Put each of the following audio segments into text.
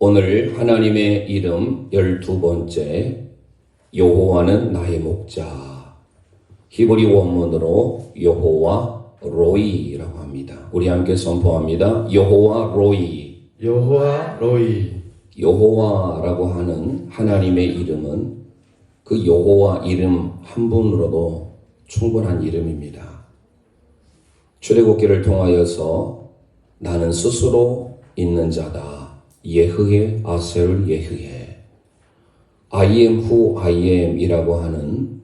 오늘 하나님의 이름 12번째, 여호와는 나의 목자. 히브리 원문으로 여호와 로이라고 합니다. 우리 함께 선포합니다. 여호와 로이. 여호와 로이. 여호와라고 하는 하나님의 이름은 그 여호와 이름 한 분으로도 충분한 이름입니다. 출애굽기를 통하여서 나는 스스로 있는 자다. 예흐에 아셀 예흐에 I am who I am 이라고 하는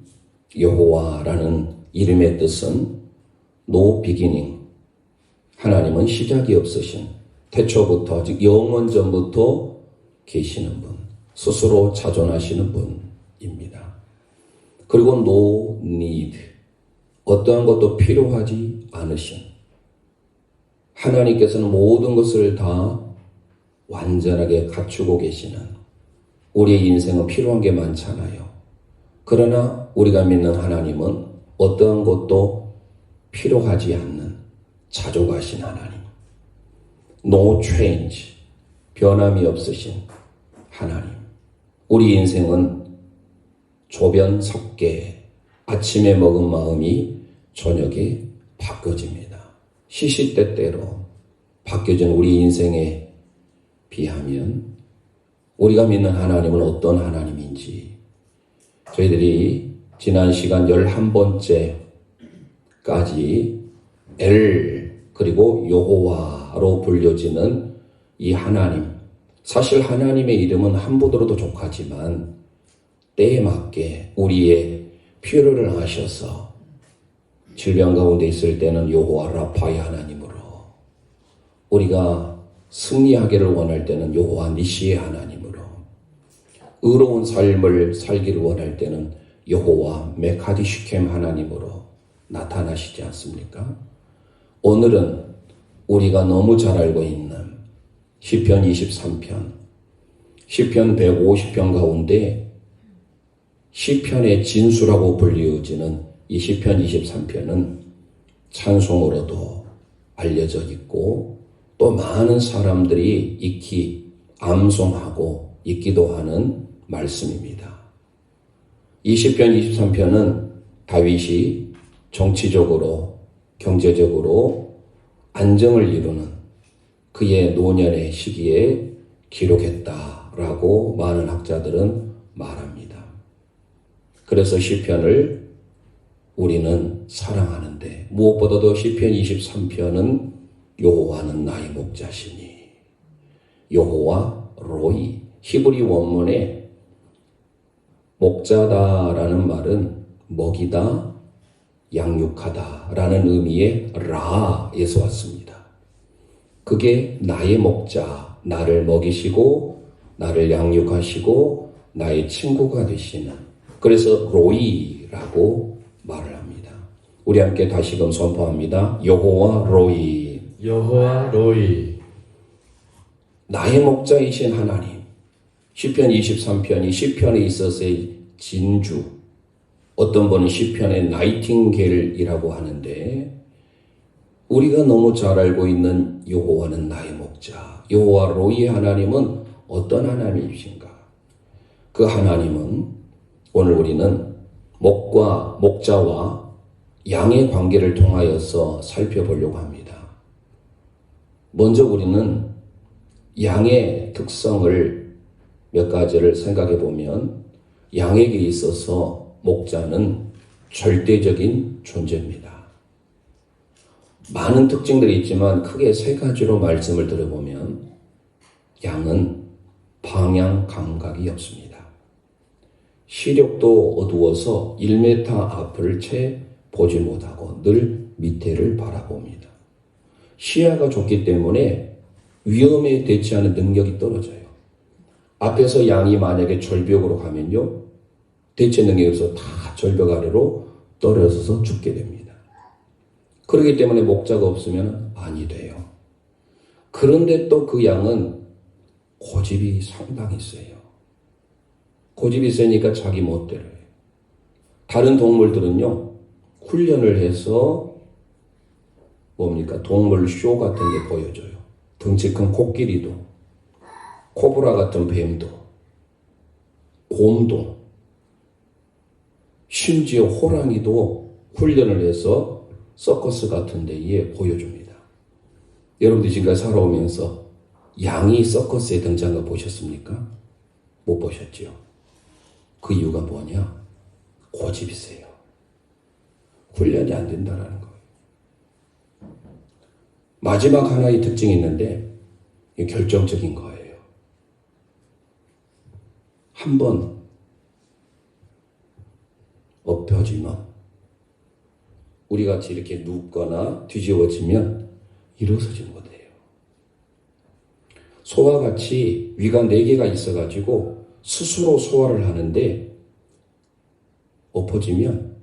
여호와라는 이름의 뜻은 No beginning, 하나님은 시작이 없으신, 태초부터 즉 영원전부터 계시는 분, 스스로 자존하시는 분입니다. 그리고 no need, 어떠한 것도 필요하지 않으신, 하나님께서는 모든 것을 다 완전하게 갖추고 계시는, 우리의 인생은 필요한 게 많잖아요. 그러나 우리가 믿는 하나님은 어떠한 것도 필요하지 않는 자족하신 하나님, no change, 변함이 없으신 하나님. 우리 인생은 조변석계, 아침에 먹은 마음이 저녁에 바뀌어집니다. 시시때때로 바뀌어진 우리 인생에 비하면 우리가 믿는 하나님은 어떤 하나님인지 저희들이 지난 시간 11번째까지 엘 그리고 여호와로 불려지는 이 하나님, 사실 하나님의 이름은 한부 들어도 족하지만 때에 맞게 우리의 필요를 아셔서 질병 가운데 있을 때는 여호와 라파의 하나님으로, 우리가 승리하기를 원할 때는 여호와 니시의 하나님으로, 의로운 삶을 살기를 원할 때는 여호와 메카디슈켐 하나님으로 나타나시지 않습니까? 오늘은 우리가 너무 잘 알고 있는 시편 23편, 시편 150편 가운데 시편의 진수라고 불리워지는 이 시편 23편은 찬송으로도 알려져 있고 또 많은 사람들이 익히 암송하고 읽기도 하는 말씀입니다. 이 시편 23편은 다윗이 정치적으로, 경제적으로 안정을 이루는 그의 노년의 시기에 기록했다라고 많은 학자들은 말합니다. 그래서 시편을 우리는 사랑하는데 무엇보다도 시편 23편은 여호와는 나의 목자시니, 여호와 로이, 히브리 원문에 목자다라는 말은 먹이다, 양육하다라는 의미의 라에서 왔습니다. 그게 나의 목자, 나를 먹이시고 나를 양육하시고 나의 친구가 되시는, 그래서 로이라고 말을 합니다. 우리 함께 다시금 선포합니다. 여호와 로이. 여호와 로이. 나의 목자이신 하나님. 시편 23편이 시편에 있어서의 진주, 어떤 분은 시편의 나이팅게일이라고 하는데, 우리가 너무 잘 알고 있는 여호와는 나의 목자, 여호와 로이의 하나님은 어떤 하나님이신가? 그 하나님은 오늘 우리는 목자와 양의 관계를 통하여서 살펴보려고 합니다. 먼저 우리는 양의 특성을 몇 가지를 생각해 보면, 양에게 있어서 목자는 절대적인 존재입니다. 많은 특징들이 있지만 크게 세 가지로 말씀을 들어보면, 양은 방향 감각이 없습니다. 시력도 어두워서 1m 앞을 채 보지 못하고 늘 밑에를 바라봅니다. 시야가 좁기 때문에 위험에 대처하는 능력이 떨어져요. 앞에서 양이 만약에 절벽으로 가면요, 대처 능력이 없어서 다 절벽 아래로 떨어져서 죽게 됩니다. 그렇기 때문에 목자가 없으면 안이 돼요. 그런데 또 그 양은 고집이 상당히 세요. 고집이 세니까 자기 멋대로 해요. 다른 동물들은요, 훈련을 해서 뭡니까? 동물 쇼 같은 게 보여줘요. 덩치 큰 코끼리도 코브라 같은 뱀도, 곰도, 심지어 호랑이도 훈련을 해서 서커스 같은 데에 보여줍니다. 여러분들 지금까지 살아오면서 양이 서커스에 등장한 거 보셨습니까? 못 보셨죠? 그 이유가 뭐냐? 고집이세요. 훈련이 안 된다는 거예요. 마지막 하나의 특징이 있는데 결정적인 거예요. 한번 엎혀지면 우리 같이 이렇게 눕거나 뒤집어지면 일어서지 못해요. 소와 같이 위가 4개가 있어가지고 스스로 소화를 하는데 엎어지면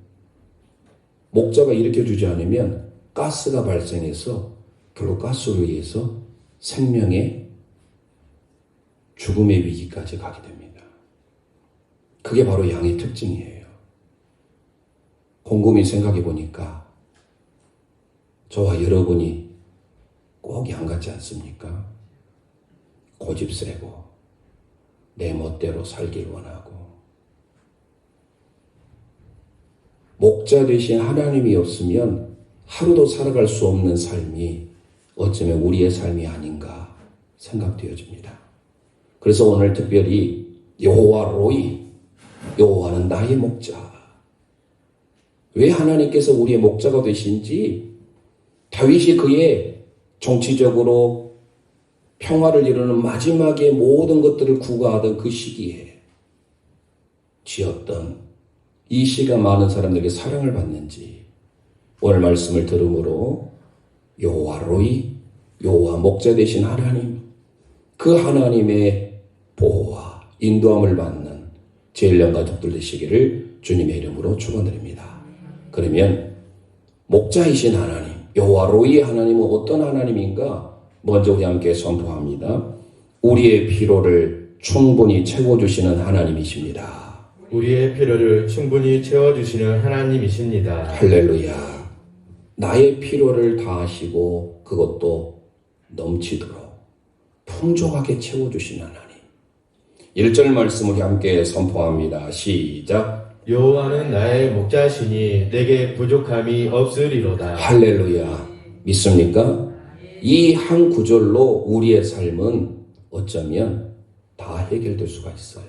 목자가 일으켜주지 않으면 가스가 발생해서 결국 가스로 의해서 생명의 죽음의 위기까지 가게 됩니다. 그게 바로 양의 특징이에요. 곰곰이 생각해 보니까 저와 여러분이 꼭 양 같지 않습니까? 고집세고 내 멋대로 살길 원하고 목자 되신 하나님이 없으면 하루도 살아갈 수 없는 삶이 어쩌면 우리의 삶이 아닌가 생각되어집니다. 그래서 오늘 특별히 여호와 로이, 여호와는 나의 목자. 왜 하나님께서 우리의 목자가 되신지 다윗이 그의 정치적으로 평화를 이루는 마지막에 모든 것들을 구가하던 그 시기에 지었던 이 시가 많은 사람들에게 사랑을 받는지 오늘 말씀을 들음으로 여호와 로이, 여호와 목자 되신 하나님, 그 하나님의 보호와 인도함을 받는 제일령 가족들 되시기를 주님의 이름으로 축원드립니다. 그러면 목자이신 하나님, 여호와 로이의 하나님은 어떤 하나님인가? 먼저 우리 함께 선포합니다. 우리의 필요를 충분히 채워주시는 하나님이십니다. 우리의 필요를 충분히 채워주시는 하나님이십니다. 할렐루야. 나의 필요를 다하시고 그것도 넘치도록 풍족하게 채워주시는 하나님. 1절 말씀 우리 함께 선포합니다. 시작. 여호와는 나의 목자시니 내게 부족함이 없으리로다. 할렐루야. 믿습니까? 이 한 구절로 우리의 삶은 어쩌면 다 해결될 수가 있어요.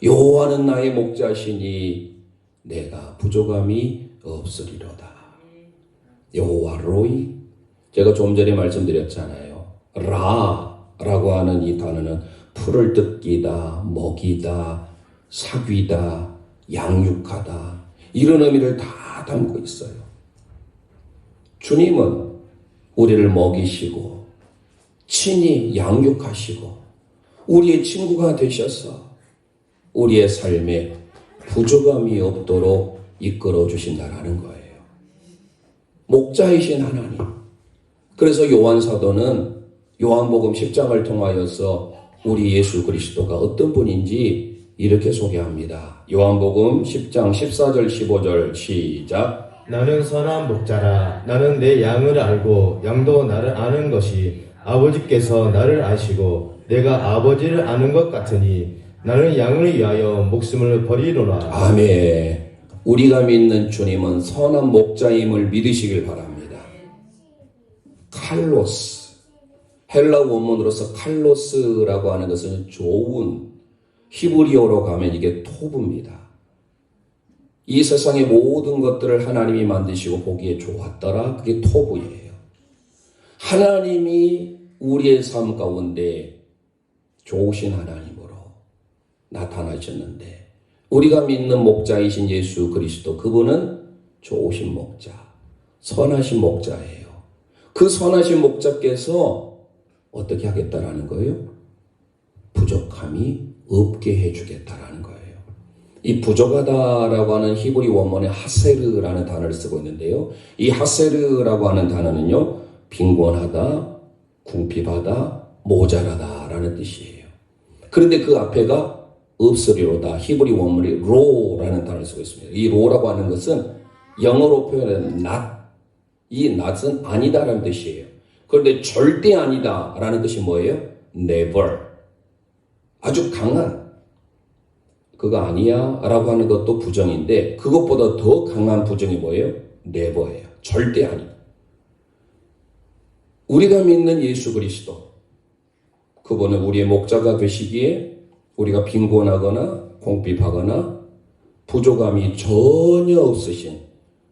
여호와는 나의 목자시니 내가 부족함이 없으리로다. 여호와 로이. 제가 좀 전에 말씀드렸잖아요. 라라고 하는 이 단어는 풀을 뜯기다, 먹이다, 사귀다, 양육하다 이런 의미를 다 담고 있어요. 주님은 우리를 먹이시고 친히 양육하시고 우리의 친구가 되셔서 우리의 삶에 부족함이 없도록 이끌어 주신다라는 거예요. 목자이신 하나님. 그래서 요한 사도는 요한복음 10장을 통하여서 우리 예수 그리스도가 어떤 분인지 이렇게 소개합니다. 요한복음 10장 14절 15절 시작. 나는 선한 목자라. 나는 내 양을 알고 양도 나를 아는 것이 아버지께서 나를 아시고 내가 아버지를 아는 것 같으니 나는 양을 위하여 목숨을 버리노라. 아멘. 우리가 믿는 주님은 선한 목자임을 믿으시길 바랍니다. 칼로스. 헬라 원문으로서 칼로스라고 하는 것은 좋은, 히브리어로 가면 이게 토부입니다. 이 세상의 모든 것들을 하나님이 만드시고 보기에 좋았더라. 그게 토부예요. 하나님이 우리의 삶 가운데 좋으신 하나님으로 나타나셨는데 우리가 믿는 목자이신 예수 그리스도, 그분은 좋으신 목자, 선하신 목자예요. 그 선하신 목자께서 어떻게 하겠다라는 거예요? 부족함이 없게 해주겠다라는 거예요. 이 부족하다라고 하는 히브리 원문에 하세르라는 단어를 쓰고 있는데요. 이 하세르라고 하는 단어는요, 빈곤하다, 궁핍하다, 모자라다라는 뜻이에요. 그런데 그 앞에가 없으리로다. 히브리 원문이 로라는 단어를 쓰고 있습니다. 이 로라고 하는 것은 영어로 표현하는 not. 이 not은 아니다라는 뜻이에요. 그런데 절대 아니다라는 뜻이 뭐예요? never. 아주 강한 그거 아니야 라고 하는 것도 부정인데 그것보다 더 강한 부정이 뭐예요? 네버예요. 절대 아니다. 우리가 믿는 예수 그리스도 그분은 우리의 목자가 되시기에 우리가 빈곤하거나 궁핍하거나 부족함이 전혀 없으신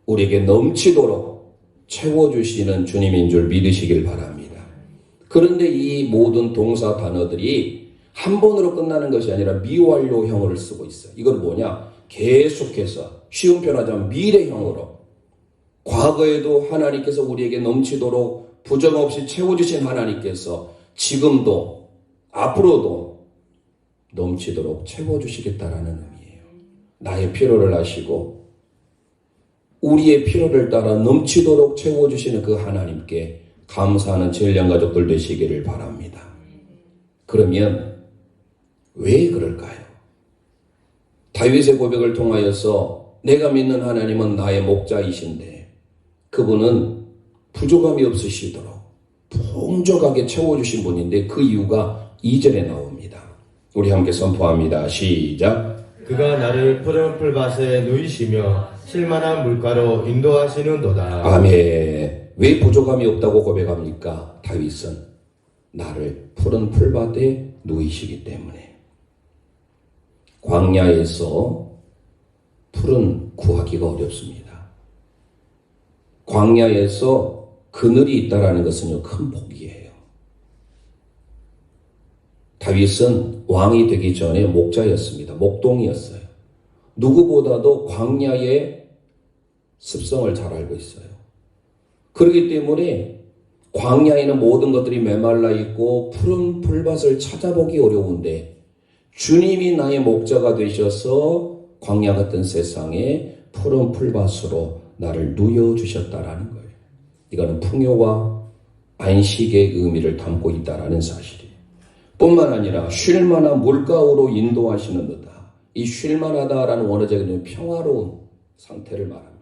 우리에게 넘치도록 채워주시는 주님인 줄 믿으시길 바랍니다. 그런데 이 모든 동사 단어들이 한 번으로 끝나는 것이 아니라 미완료형을 쓰고 있어요. 이건 뭐냐? 계속해서 쉬운 표현하자면 미래형으로 과거에도 하나님께서 우리에게 넘치도록 부정 없이 채워주신 하나님께서 지금도 앞으로도 넘치도록 채워주시겠다라는 의미예요. 나의 필요를 아시고 우리의 필요를 따라 넘치도록 채워주시는 그 하나님께 감사하는 진리한 가족들 되시기를 바랍니다. 그러면 왜 그럴까요? 다윗의 고백을 통하여서 내가 믿는 하나님은 나의 목자이신데 그분은 부족함이 없으시도록 풍족하게 채워주신 분인데 그 이유가 2절에 나옵니다. 우리 함께 선포합니다. 시작. 그가 나를 푸른 풀밭에 누이시며 쉴만한 물가로 인도하시는도다. 아멘. 왜 부족함이 없다고 고백합니까? 다윗은 나를 푸른 풀밭에 누이시기 때문에. 광야에서 풀은 구하기가 어렵습니다. 광야에서 그늘이 있다라는 것은요, 큰 복이에요. 다윗은 왕이 되기 전에 목자였습니다. 목동이었어요. 누구보다도 광야의 습성을 잘 알고 있어요. 그렇기 때문에 광야에는 모든 것들이 메말라 있고 푸른 풀밭을 찾아보기 어려운데 주님이 나의 목자가 되셔서 광야 같은 세상에 푸른 풀밭으로 나를 누여주셨다라는 거예요. 이거는 풍요와 안식의 의미를 담고 있다라는 사실이에요. 뿐만 아니라 쉴만한 물가로 인도하시는 듯다. 이 쉴만하다라는 원어적인 평화로운 상태를 말합니다.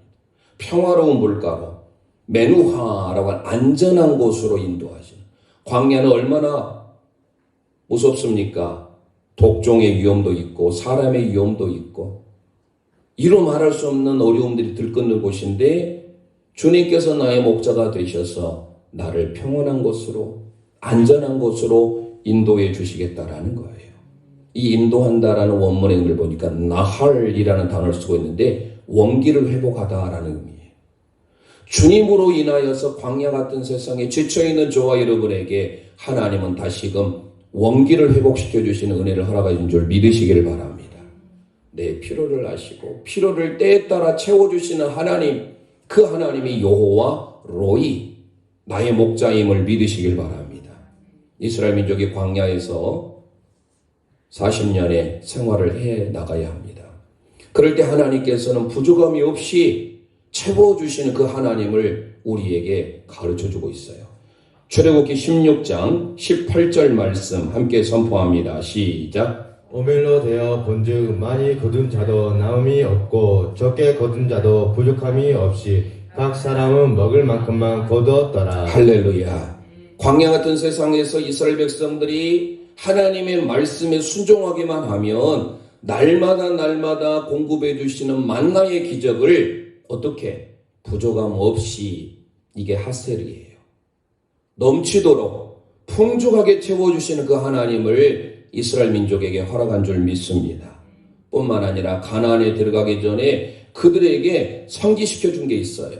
평화로운 물가로 메누하라고 하는 안전한 곳으로 인도하시는. 광야는 얼마나 무섭습니까? 독종의 위험도 있고 사람의 위험도 있고 이로 말할 수 없는 어려움들이 들끓는 곳인데 주님께서 나의 목자가 되셔서 나를 평온한 곳으로 안전한 곳으로 인도해 주시겠다라는 거예요. 이 인도한다라는 원문의 의미를 보니까 나할이라는 단어를 쓰고 있는데 원기를 회복하다라는 의미예요. 주님으로 인하여서 광야 같은 세상에 지쳐있는 저와 여러분에게 하나님은 다시금 원기를 회복시켜 주시는 은혜를 허락해 준 줄 믿으시기를 바랍니다. 내 필요를 아시고 필요를 때에 따라 채워주시는 하나님, 그 하나님이 여호와 로이, 나의 목자임을 믿으시길 바랍니다. 이스라엘 민족이 광야에서 40년의 생활을 해 나가야 합니다. 그럴 때 하나님께서는 부족함이 없이 채워주시는 그 하나님을 우리에게 가르쳐주고 있어요. 출애굽기 16장 18절 말씀 함께 선포합니다. 시작. 오멜로 되어 본즉 많이 거둔 자도 나음이 없고 적게 거둔 자도 부족함이 없이 각 사람은 먹을 만큼만 거두었더라. 할렐루야. 광야 같은 세상에서 이스라엘 백성들이 하나님의 말씀에 순종하기만 하면 날마다 공급해 주시는 만나의 기적을 어떻게 부족함 없이 이게 하셀이에요. 넘치도록 풍족하게 채워주시는 그 하나님을 이스라엘 민족에게 허락한 줄 믿습니다. 뿐만 아니라 가나안에 들어가기 전에 그들에게 상기시켜 준 게 있어요.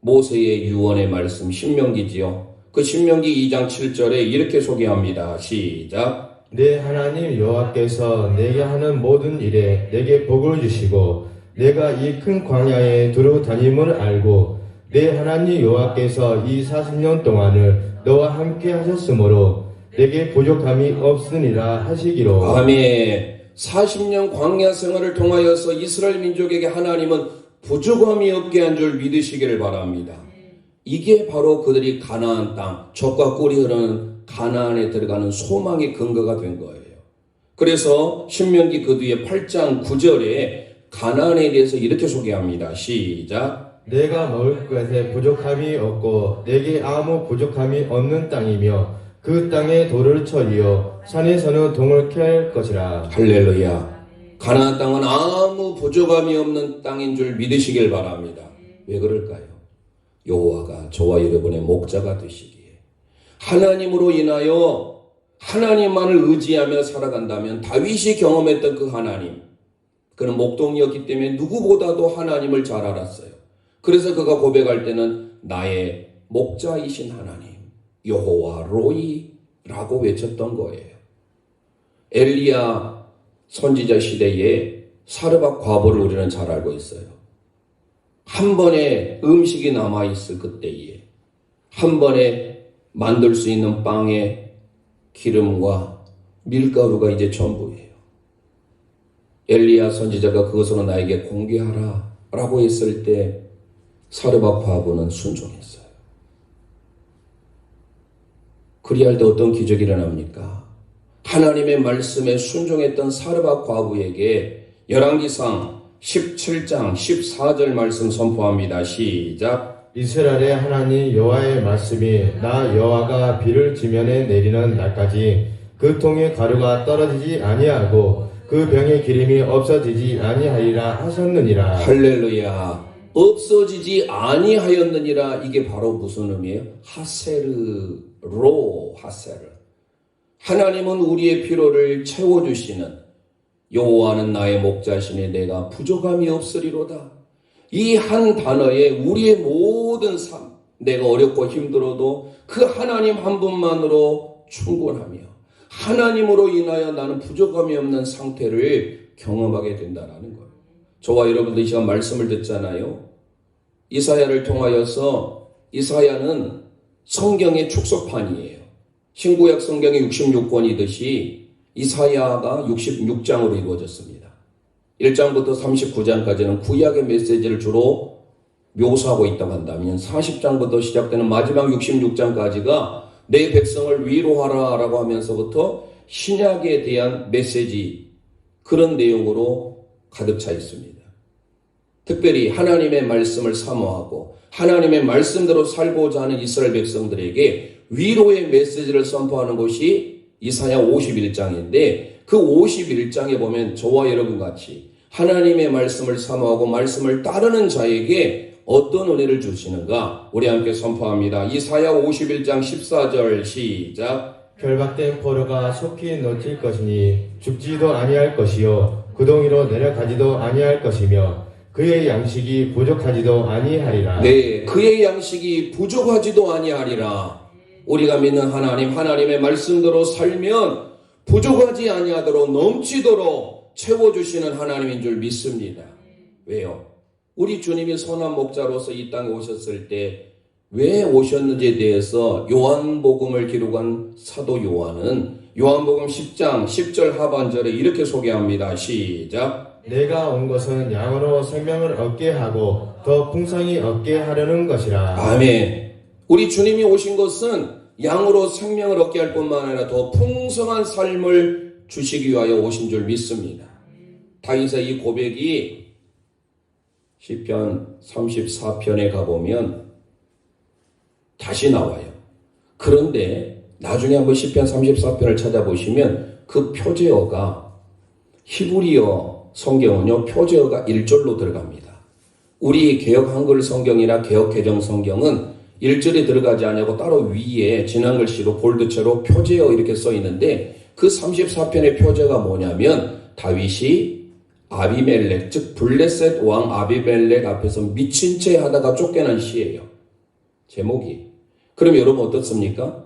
모세의 유언의 말씀 신명기지요. 그 신명기 2장 7절에 이렇게 소개합니다. 시작. 내 하나님 여호와께서 내게 하는 모든 일에 내게 복을 주시고 내가 이 큰 광야에 두루 다님을 알고 내 하나님 여호와께서 이 40년 동안을 너와 함께 하셨으므로 내게 부족함이 없으니라 하시기로. 아멘. 40년 광야 생활을 통하여서 이스라엘 민족에게 하나님은 부족함이 없게 한 줄 믿으시기를 바랍니다. 이게 바로 그들이 가나안 땅, 젖과 꿀이 흐르는 가나안에 들어가는 소망의 근거가 된 거예요. 그래서 신명기 그 뒤에 8장 9절에 가나안에 대해서 이렇게 소개합니다. 시작. 내가 먹을 것에 부족함이 없고 내게 아무 부족함이 없는 땅이며 그 땅에 돌을 쳐이어 산에서는 동을 캘 것이라. 할렐루야. 가나안 땅은 아무 부족함이 없는 땅인 줄 믿으시길 바랍니다. 왜 그럴까요? 여호와가 저와 여러분의 목자가 되시기에 하나님으로 인하여 하나님만을 의지하며 살아간다면 다윗이 경험했던 그 하나님, 그는 목동이었기 때문에 누구보다도 하나님을 잘 알았어요. 그래서 그가 고백할 때는 나의 목자이신 하나님 여호와 로이라고 외쳤던 거예요. 엘리야 선지자 시대에 사르밧 과부를 우리는 잘 알고 있어요. 한 번에 음식이 남아있을 그때에 한 번에 만들 수 있는 빵에 기름과 밀가루가 이제 전부예요. 엘리야 선지자가 그것으로 나에게 공개하라 라고 했을 때 사르밧 과부는 순종했어요. 그리할 때 어떤 기적이 일어납니까? 하나님의 말씀에 순종했던 사르밧 과부에게 열왕기상 17장 14절 말씀 선포합니다. 시작. 이스라엘의 하나님 여호와의 말씀이 나 여호와가 비를 지면에 내리는 날까지 그 통에 가루가 떨어지지 아니하고 그 병의 기름이 없어지지 아니하리라 하셨느니라. 할렐루야. 없어지지 아니하였느니라. 이게 바로 무슨 의미예요? 하세르. 하나님은 우리의 필요를 채워주시는, 여호와는 나의 목자시니 내가 부족함이 없으리로다. 이 한 단어에 우리의 모든 삶, 내가 어렵고 힘들어도 그 하나님 한 분만으로 충분하며 하나님으로 인하여 나는 부족함이 없는 상태를 경험하게 된다는 거예요. 저와 여러분들 이 시간 말씀을 듣잖아요. 이사야를 통하여서, 이사야는 성경의 축소판이에요. 신구약 성경의 66권이듯이 이사야가 66장으로 이루어졌습니다. 1장부터 39장까지는 구약의 메시지를 주로 묘사하고 있다고 한다면 40장부터 시작되는 마지막 66장까지가 내 백성을 위로하라 라고 하면서부터 신약에 대한 메시지, 그런 내용으로 가득 차 있습니다. 특별히 하나님의 말씀을 사모하고 하나님의 말씀대로 살고자 하는 이스라엘 백성들에게 위로의 메시지를 선포하는 것이 이사야 51장인데, 그 51장에 보면 저와 여러분 같이 하나님의 말씀을 사모하고 말씀을 따르는 자에게 어떤 은혜를 주시는가 우리 함께 선포합니다. 이사야 51장 14절 시작. 결박된 포로가 속히 놓칠 것이니 죽지도 아니할 것이요 구덩이로 내려가지도 아니할 것이며 그의 양식이 부족하지도 아니하리라. 네, 그의 양식이 부족하지도 아니하리라. 우리가 믿는 하나님, 하나님의 말씀대로 살면 부족하지 아니하도록 넘치도록 채워주시는 하나님인 줄 믿습니다. 왜요? 우리 주님이 선한 목자로서 이 땅에 오셨을 때 왜 오셨는지에 대해서 요한복음을 기록한 사도 요한은 요한복음 10장 10절 하반절에 이렇게 소개합니다. 시작. 내가 온 것은 양으로 생명을 얻게 하고 더 풍성히 얻게 하려는 것이라. 아멘. 우리 주님이 오신 것은 양으로 생명을 얻게 할 뿐만 아니라 더 풍성한 삶을 주시기 위하여 오신 줄 믿습니다. 다윗의 이 고백이 시편 34편에 가보면 다시 나와요. 그런데 나중에 한번 시편 34편을 찾아보시면 그 표제어가, 히브리어 성경은요 표제어가 1절로 들어갑니다. 우리 개역 한글 성경이나 개역 개정 성경은 1절에 들어가지 않냐고 따로 위에 진한 글씨로 볼드체로 표제어 이렇게 써 있는데, 그 34편의 표제가 뭐냐면 다윗이 아비멜렉, 즉 블레셋 왕 아비멜렉 앞에서 미친 채 하다가 쫓겨난 시예요. 제목이. 그럼 여러분 어떻습니까?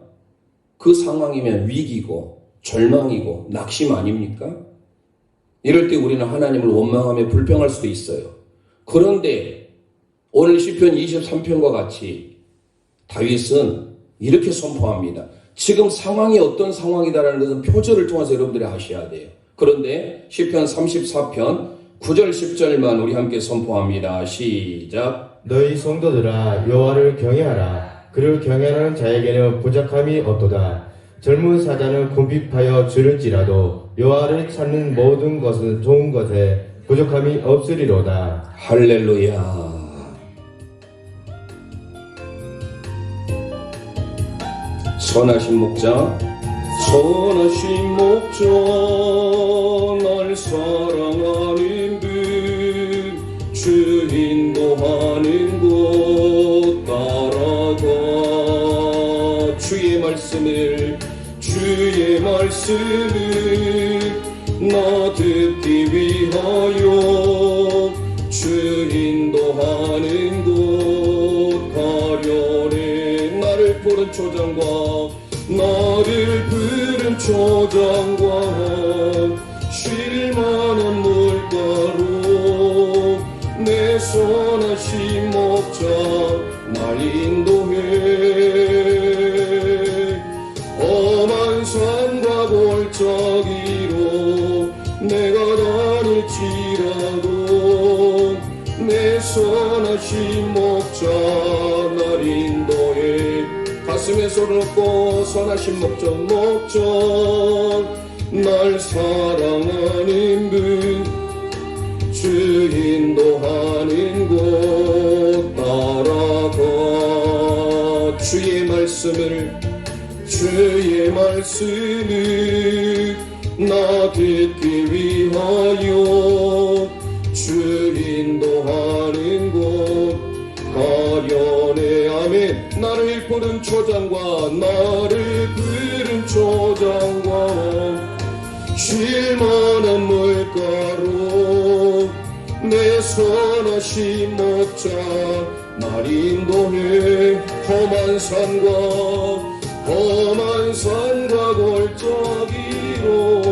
그 상황이면 위기고 절망이고 낙심 아닙니까? 이럴 때 우리는 하나님을 원망하며 불평할 수도 있어요. 그런데 오늘 시편 23편과 같이 다윗은 이렇게 선포합니다. 지금 상황이 어떤 상황이다라는 것은 표절을 통해서 여러분들이 아셔야 돼요. 그런데 시편 34편 9절 10절만 우리 함께 선포합니다. 시작. 너희 성도들아 여호와를 경외하라. 그를 경외하는 자에게는 부족함이 없도다. 젊은 사자는 궁핍하여 줄을지라도 여호와를 찾는 모든 것은 좋은 것에 부족함이 없으리로다. 할렐루야. 선하신 목자, 선하신 목자, 날 사랑하는 분, 주 인도하는 곳 따라가. 주의 말씀을 나 듣기 위하여 주 인도하는 곳 가려네. 나를 부른 초장과 쉴만한 물가로 내 선하신 목자 날 인도해. 험한 산과 골짜기로 내가 다닐지라도 내 선하신 목자 날 인도해. 가슴에 손을 얹고 선하신 목자 날 사랑하는 분, 주 인도하는 곳 따라가. 주의 말씀을 나 듣기 위하여 주 인도하는 곳 가려네. 아멘. 나를 부른 초장과 쉴만한 물가로 내 선하신 목자 날 인도해. 험한 산과 골짜기로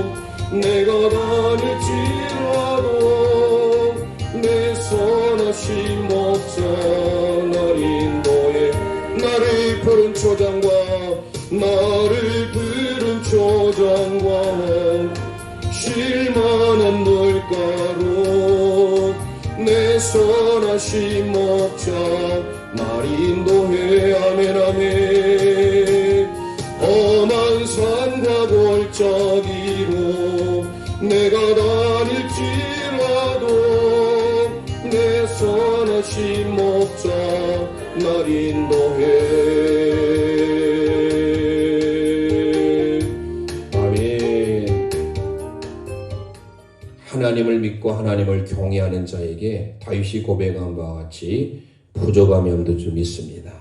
내가 다닐지라도 내 선하신 목자 날 인도해. 나를 부른 초장과 쉴만한 물가로 내 선하신 목자 날 인도해. 아멘 아멘. 험한 산과 골짜기로 내가 다닐지라도 내 선하신 목자 날 인도해. 아멘. 하나님을 믿고 하나님을 경외하는 자에게 다윗이 고백한 바와 같이 부족함이 없는 줄 믿습니다.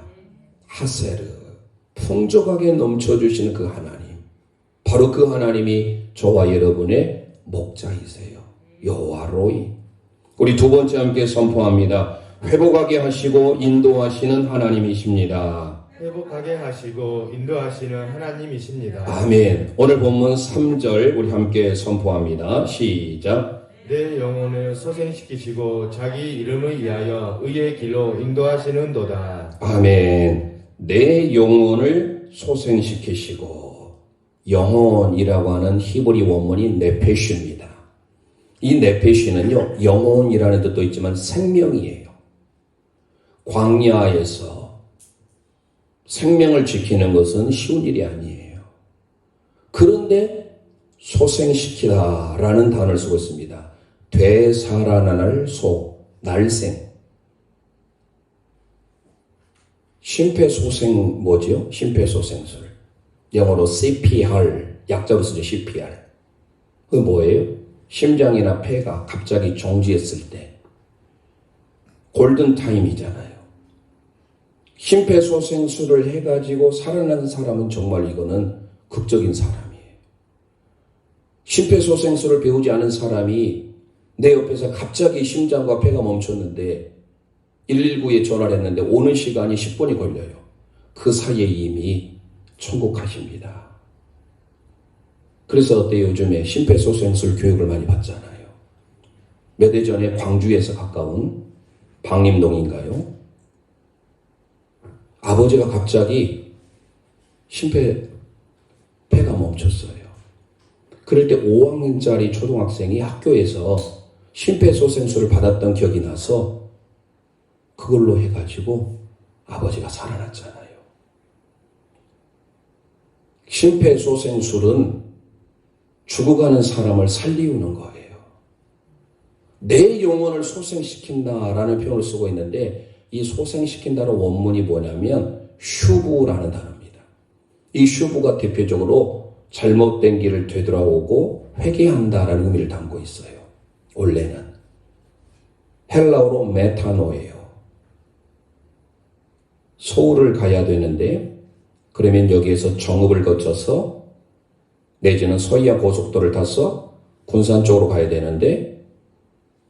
하세르, 풍족하게 넘쳐주시는 그 하나님, 바로 그 하나님이 저와 여러분의 목자이세요. 여호와로이. 우리 두 번째 함께 선포합니다. 회복하게 하시고 인도하시는 하나님이십니다. 회복하게 하시고 인도하시는 하나님이십니다. 아멘. 오늘 본문 3절 우리 함께 선포합니다. 시작. 내 영혼을 소생시키시고 자기 이름을 위하여 의의 길로 인도하시는도다. 아멘. 내 영혼을 소생시키시고, 영혼이라고 하는 히브리 원문이 네페시입니다. 이 네페시는요, 영혼이라는 뜻도 있지만 생명이에요. 광야에서 생명을 지키는 것은 쉬운 일이 아니에요. 그런데 소생시키다라는 단어를 쓰고 있습니다. 되살아날 날생. 심폐소생 뭐죠? 심폐소생술. 영어로 CPR, 약자로 쓰죠. CPR. 그게 뭐예요? 심장이나 폐가 갑자기 정지했을 때 골든타임이잖아요. 심폐소생술을 해가지고 살아난 사람은 정말 이거는 극적인 사람이에요. 심폐소생술을 배우지 않은 사람이 내 옆에서 갑자기 심장과 폐가 멈췄는데 119에 전화를 했는데 오는 시간이 10분이 걸려요. 그 사이에 이미 천국 가십니다. 그래서 어때요? 요즘에 심폐소생술 교육을 많이 받잖아요. 몇 해 전에 광주에서 가까운 방림동인가요? 아버지가 갑자기 폐가 멈췄어요. 그럴 때 5학년짜리 초등학생이 학교에서 심폐소생술을 받았던 기억이 나서 그걸로 해가지고 아버지가 살아났잖아요. 심폐소생술은 죽어가는 사람을 살리우는 거예요. 내 영혼을 소생시킨다라는 표현을 쓰고 있는데 이 소생시킨다는 원문이 뭐냐면 슈브라는 단어입니다. 이 슈브가 대표적으로 잘못된 길을 되돌아오고 회개한다라는 의미를 담고 있어요. 원래는 헬라어로 메타노예요. 서울을 가야 되는데 그러면 여기에서 정읍을 거쳐서 내지는 서해안 고속도로를 타서 군산 쪽으로 가야 되는데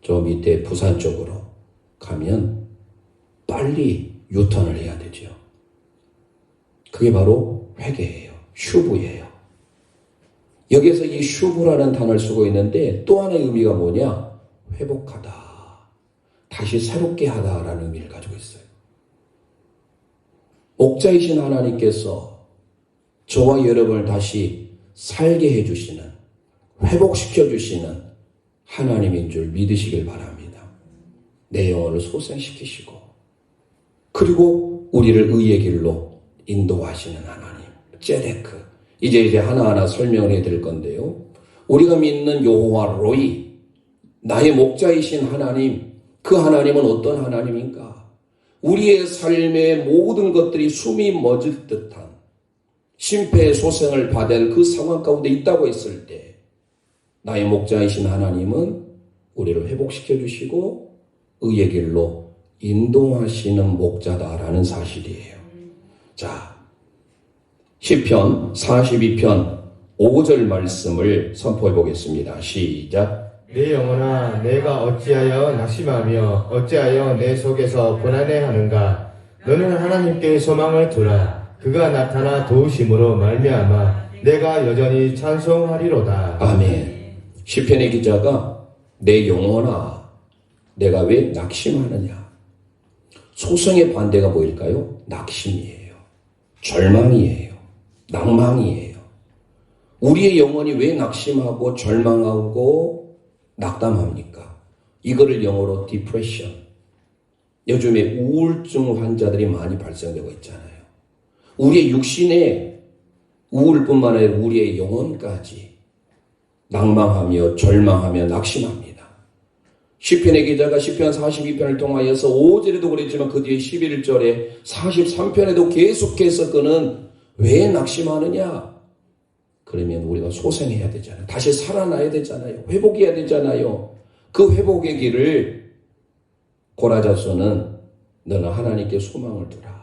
저 밑에 부산 쪽으로 가면 빨리 유턴을 해야 되죠. 그게 바로 회개예요. 슈브예요. 여기에서 이 슈브라는 단어를 쓰고 있는데 또 하나의 의미가 뭐냐? 회복하다. 다시 새롭게 하다라는 의미를 가지고 있어요. 목자이신 하나님께서 저와 여러분을 다시 살게 해주시는, 회복시켜주시는 하나님인 줄 믿으시길 바랍니다. 내 영혼을 소생시키시고 그리고 우리를 의의 길로 인도하시는 하나님, 제데크. 이제 하나하나 설명을 해드릴 건데요. 우리가 믿는 여호와 로이, 나의 목자이신 하나님, 그 하나님은 어떤 하나님인가? 우리의 삶의 모든 것들이 숨이 멎을 듯한 심폐소생을 받을 그 상황 가운데 있다고 했을 때 나의 목자이신 하나님은 우리를 회복시켜 주시고 의의 길로 인도하시는 목자다라는 사실이에요. 자, 시편 42편 5절 말씀을 선포해 보겠습니다. 시작. 내 영혼아, 내가 어찌하여 낙심하며 어찌하여 내 속에서 불안해하는가? 너는 하나님께 소망을 두라. 그가 나타나 도우심으로 말미암아 내가 여전히 찬송하리로다. 아멘. 시편의 기자가 내 영혼아, 내가 왜 낙심하느냐? 소성의 반대가 뭐일까요? 낙심이에요. 절망이에요. 낭망이에요. 우리의 영혼이 왜 낙심하고 절망하고 낙담합니까? 이거를 영어로 depression. 요즘에 우울증 환자들이 많이 발생되고 있잖아요. 우리의 육신의 우울뿐만 아니라 우리의 영혼까지 낭망하며 절망하며 낙심합니다. 시편의 기자가 시편 42편을 통하여서 5절에도 그랬지만 그 뒤에 11절에 43편에도 계속해서 그는 왜 낙심하느냐? 그러면 우리가 소생해야 되잖아요. 다시 살아나야 되잖아요. 회복해야 되잖아요. 그 회복의 길을 고라자서는 너는 하나님께 소망을 두라.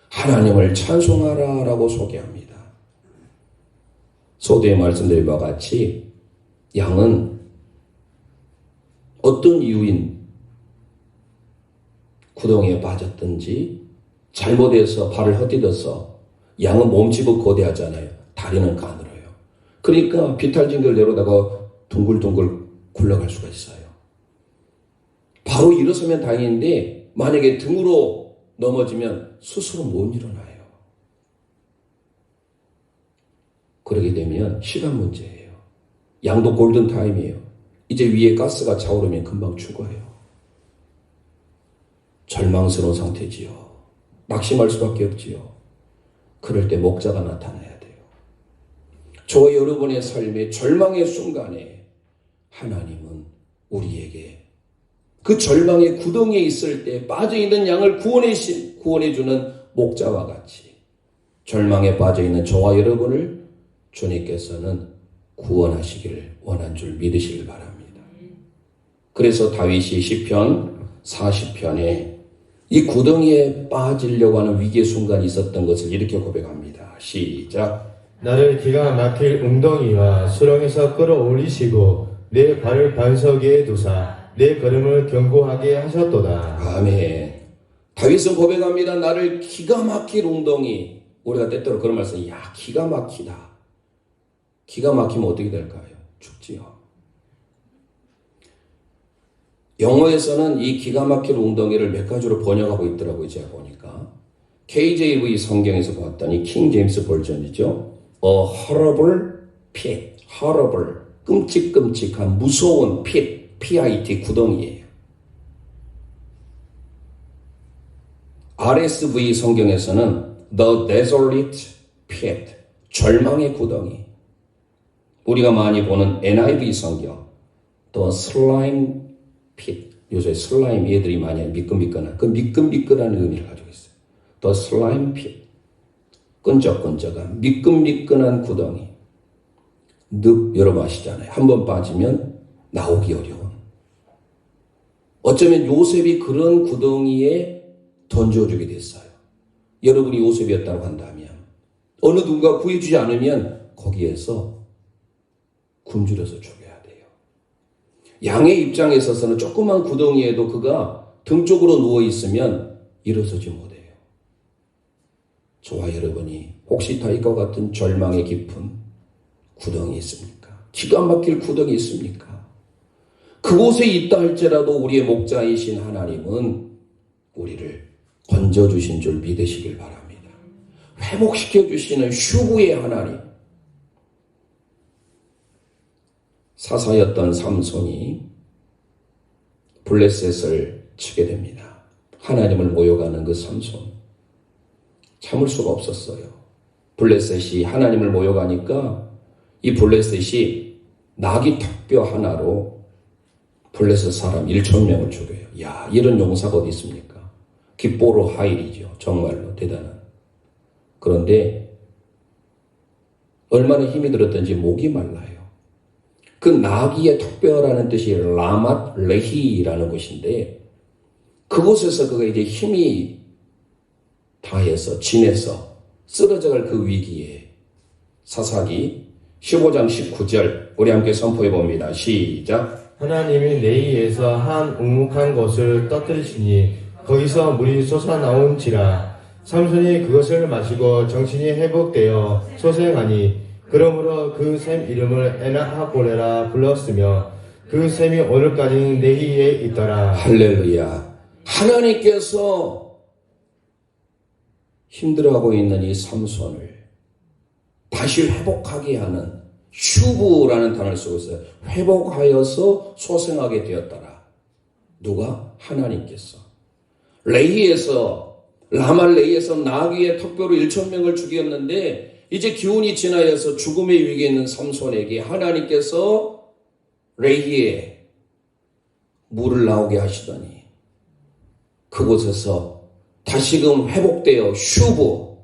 하나님을 찬송하라 라고 소개합니다. 소두에 말씀드린 바와 같이 양은 어떤 이유인 구덩이에 빠졌든지 잘못해서 발을 헛디뎌서 양은 몸집은 거대하잖아요. 다리는 가늘어요. 그러니까 비탈진 걸 내려다가 둥글둥글 굴러갈 수가 있어요. 바로 일어서면 다행인데 만약에 등으로 넘어지면 스스로 못 일어나요. 그러게 되면 시간 문제예요. 양도 골든타임이에요. 이제 위에 가스가 차오르면 금방 죽어요. 절망스러운 상태지요. 낙심할 수밖에 없지요. 그럴 때 목자가 나타나야 돼요. 저와 여러분의 삶의 절망의 순간에 하나님은 우리에게 그 절망의 구덩이에 있을 때 빠져있는 양을 구원해주는 목자와 같이 절망에 빠져있는 저와 여러분을 주님께서는 구원하시기를 원한 줄 믿으시길 바랍니다. 그래서 다윗이 시편 40편에 이 구덩이에 빠지려고 하는 위기의 순간이 있었던 것을 이렇게 고백합니다. 시작. 나를 기가 막힐 웅덩이와 수렁에서 끌어올리시고 내 발을 반석 위에 두사 내 걸음을 견고하게 하셨도다. 아멘. 다윗은 고백합니다. 나를 기가 막힐 웅덩이. 우리가 때때로 그런 말씀, 야, 기가 막히다. 기가 막히면 어떻게 될까요? 죽지요. 영어에서는 이 기가 막힐 웅덩이를 몇 가지로 번역하고 있더라고요. 제가 보니까. KJV 성경에서 봤더니 킹 제임스 버전이죠. A horrible pit. horrible. 끔찍끔찍한 무서운 pit. PIT 구덩이에요. RSV 성경에서는 The Desolate Pit. 절망의 구덩이. 우리가 많이 보는 NIV 성경. The Slime Pit. 요새 슬라임 얘들이 많이 미끈미끈한 그 미끈미끈한 의미를 가지고 있어요. The Slime Pit. 끈적끈적한 미끈미끈한 구덩이. 늪 여러분 아시잖아요. 한번 빠지면 나오기 어려운. 어쩌면 요셉이 그런 구덩이에 던져주게 됐어요. 여러분이 요셉이었다고 한다면 어느 누군가 구해주지 않으면 거기에서 굶주려서 죽어야 돼요. 양의 입장에 있어서는 조그만 구덩이에도 그가 등 쪽으로 누워있으면 일어서지 못해요. 저와 여러분이 혹시 다윗과 같은 절망의 깊은 구덩이 있습니까? 기가 막힐 구덩이 있습니까? 그곳에 있다 할지라도 우리의 목자이신 하나님은 우리를 건져주신 줄 믿으시길 바랍니다. 회복시켜주시는 휴구의 하나님. 사사였던 삼손이 블레셋을 치게 됩니다. 하나님을 모욕하는 그 삼손. 참을 수가 없었어요. 블레셋이 하나님을 모욕하니까 이 블레셋이 나귀 턱뼈 하나로 블레셋 사람 1,000명을 죽여요. 야, 이런 용사가 어디 있습니까? 기뽀로 하일이죠. 정말로 대단한. 그런데 얼마나 힘이 들었던지 목이 말라요. 그 나귀의 턱뼈라는 뜻이 라맛 레히라는 곳인데 그곳에서 그가 이제 힘이 다해서 진해서 쓰러져갈 그 위기에 사사기 15장 19절 우리 함께 선포해 봅니다. 시작. 하나님이 네이에서 한 묵묵한 곳을 떠뜨리시니 거기서 물이 솟아나온지라 삼손이 그것을 마시고 정신이 회복되어 소생하니 그러므로 그 샘 이름을 에나하고레라 불렀으며 그 샘이 오늘까지 네이에 있더라. 할렐루야. 하나님께서 힘들어하고 있는 이 삼손을 다시 회복하게 하는 휴부라는 단어를 쓰고 있어요. 회복하여서 소생하게 되었더라. 누가? 하나님께서. 라말 레히에서 나귀의 턱뼈로 1,000명을 죽였는데 이제 기운이 지나여서 죽음의 위기에 있는 삼손에게 하나님께서 레히에 물을 나오게 하시더니 그곳에서 다시금 회복되어 휴부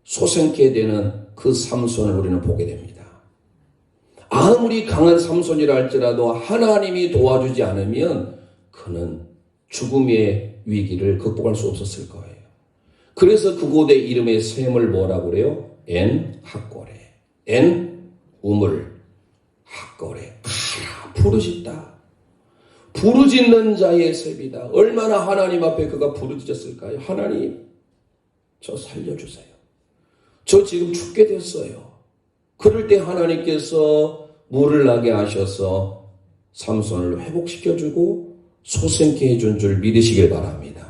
소생케 되는 그 삼손을 우리는 보게 됩니다. 아무리 강한 삼손이라 할지라도 하나님이 도와주지 않으면 그는 죽음의 위기를 극복할 수 없었을 거예요. 그래서 그곳의 이름의 샘을 뭐라고 그래요? 엔 핫고레. 엔 우물 핫고레. 가라 부르짖다. 부르짖는 자의 샘이다. 얼마나 하나님 앞에 그가 부르짖었을까요? 하나님 저 살려주세요. 저 지금 죽게 됐어요. 그럴 때 하나님께서 물을 나게 하셔서 삼손을 회복시켜주고 소생케 해준 줄 믿으시길 바랍니다.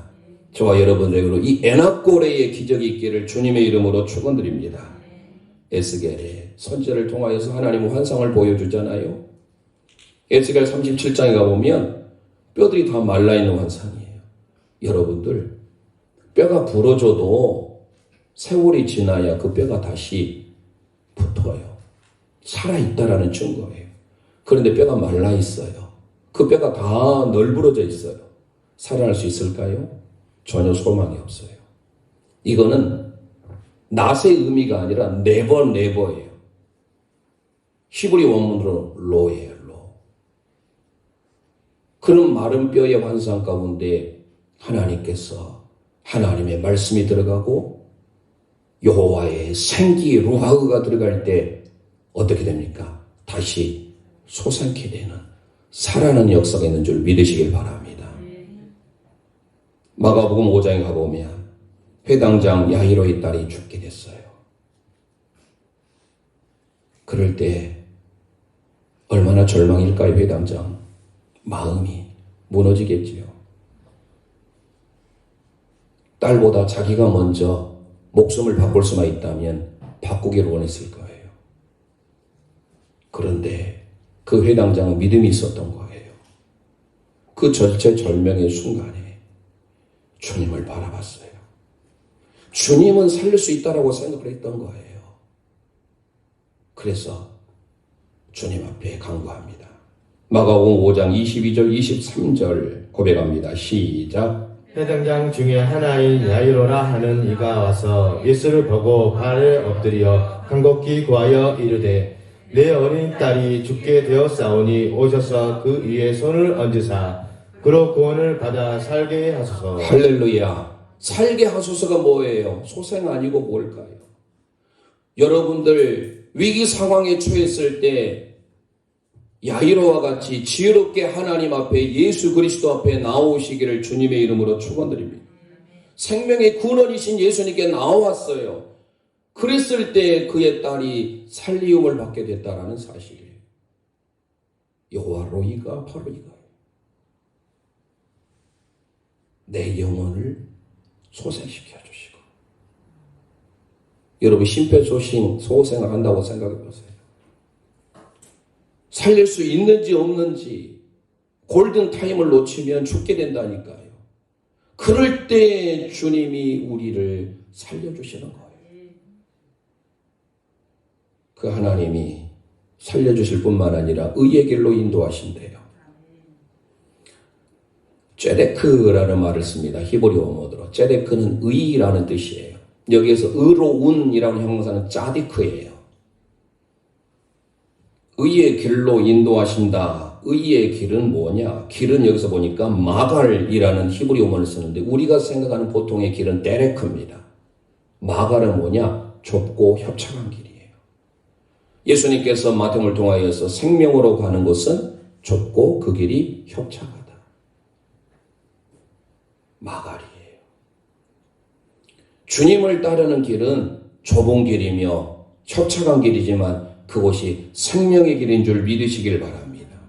저와 여러분들에게로 이 에나꼬레의 기적이 있기를 주님의 이름으로 축원드립니다. 에스겔의 선지자를 통하여서 하나님은 환상을 보여주잖아요. 에스겔 37장에 가보면 뼈들이 다 말라있는 환상이에요. 여러분들 뼈가 부러져도 세월이 지나야 그 뼈가 다시 붙어요. 살아있다라는 증거예요. 그런데 뼈가 말라있어요. 그 뼈가 다 널브러져 있어요. 살아날 수 있을까요? 전혀 소망이 없어요. 이거는 낫의 의미가 아니라 네버예요. 히브리 원문으로 로예요. 로. 그런 마른 뼈의 환상 가운데 하나님께서 하나님의 말씀이 들어가고 여호와의 생기 루하그가 들어갈 때 어떻게 됩니까? 다시 소생케 되는 살아나는 역사가 있는 줄 믿으시길 바랍니다. 마가복음 5장에 가보면 회당장 야이로의 딸이 죽게 됐어요. 그럴 때 얼마나 절망일까요? 회당장 마음이 무너지겠지요. 딸보다 자기가 먼저 목숨을 바꿀 수만 있다면 바꾸기를 원했을 거예요. 그런데 그 회당장은 믿음이 있었던 거예요. 그 절체절명의 순간에 주님을 바라봤어요. 주님은 살릴 수 있다라고 생각을 했던 거예요. 그래서 주님 앞에 간구합니다. 마가복음 5장 22절 23절 고백합니다. 시작. 해당장 중에 하나인 야이로라 하는 이가 와서 예수를 보고 발에 엎드려 간곡히 구하여 이르되 내 어린 딸이 죽게 되었사오니 오셔서 그 위에 손을 얹으사 그로 구원을 받아 살게 하소서. 할렐루야. 살게 하소서가 뭐예요? 소생 아니고 뭘까요? 여러분들 위기 상황에 처했을 때 야이로와 같이 지혜롭게 하나님 앞에 예수 그리스도 앞에 나오시기를 주님의 이름으로 축원드립니다. 생명의 근원이신 예수님께 나왔어요. 그랬을 때 그의 딸이 살리움을 받게 됐다라는 사실이에요. 여호와 로이가 바로 이거예요. 내 영혼을 소생시켜 주시고. 여러분 심폐소생 소생을 한다고 생각해 보세요. 살릴 수 있는지 없는지 골든타임을 놓치면 죽게 된다니까요. 그럴 때 주님이 우리를 살려주시는 거예요. 그 하나님이 살려주실 뿐만 아니라 의의 길로 인도하신대요. 째데크라는 말을 씁니다. 히브리 원어로. 째데크는 의라는 뜻이에요. 여기에서 의로운이라는 형용사는 짜디크예요. 의의 길로 인도하신다. 의의 길은 뭐냐? 길은 여기서 보니까 마갈이라는 히브리 원어를 쓰는데 우리가 생각하는 보통의 길은 데레크입니다. 마갈은 뭐냐? 좁고 협착한 길이에요. 예수님께서 마태복음을 통하여서 생명으로 가는 곳은 좁고 그 길이 협착하다. 마갈이에요. 주님을 따르는 길은 좁은 길이며 협착한 길이지만 그곳이 생명의 길인 줄 믿으시길 바랍니다.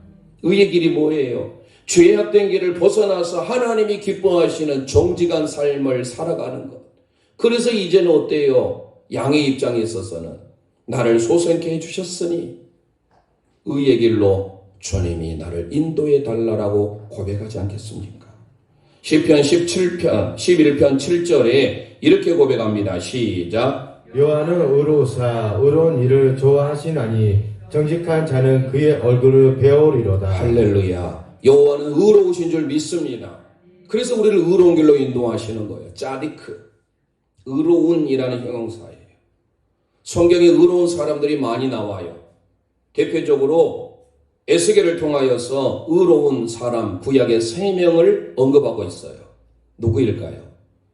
의의 길이 뭐예요? 죄악된 길을 벗어나서 하나님이 기뻐하시는 정직한 삶을 살아가는 것. 그래서 이제는 어때요? 양의 입장에 있어서는 나를 소생케 해주셨으니 의의 길로 주님이 나를 인도해 달라고 고백하지 않겠습니까? 시편 17편 11편 7절에 이렇게 고백합니다. 시작. 여호와는 의로우사 의로운 일을 좋아하시나니 정직한 자는 그의 얼굴을 배우리로다. 할렐루야. 여호와는 의로우신 줄 믿습니다. 그래서 우리를 의로운 길로 인도하시는 거예요. 짜디크. 의로운이라는 형용사예요. 성경에 의로운 사람들이 많이 나와요. 대표적으로 에스겔을 통하여서 의로운 사람 구약의 3명을 언급하고 있어요. 누구일까요?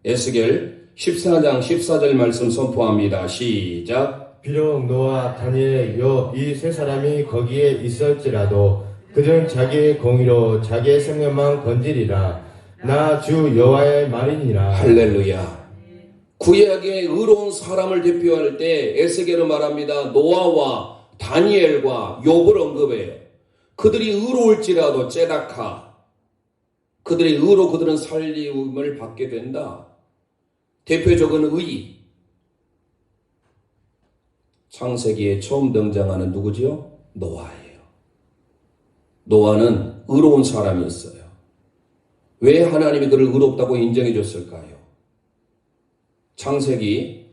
에스겔 14장 14절 말씀 선포합니다. 시작. 비록 노아, 다니엘, 욥 이 세 사람이 거기에 있을지라도 그들은 자기의 공의로 자기의 생명만 건지리라. 나 주 여호와의 말이니라. 할렐루야. 구약의 의로운 사람을 대표할 때 에스겔은 말합니다. 노아와 다니엘과 욥을 언급해요. 그들이 의로울지라도 째다카. 그들의 의로 그들은 살림을 받게 된다. 대표적인 의. 창세기에 처음 등장하는 누구지요? 노아예요. 노아는 의로운 사람이었어요. 왜 하나님이 그를 의롭다고 인정해 줬을까요? 창세기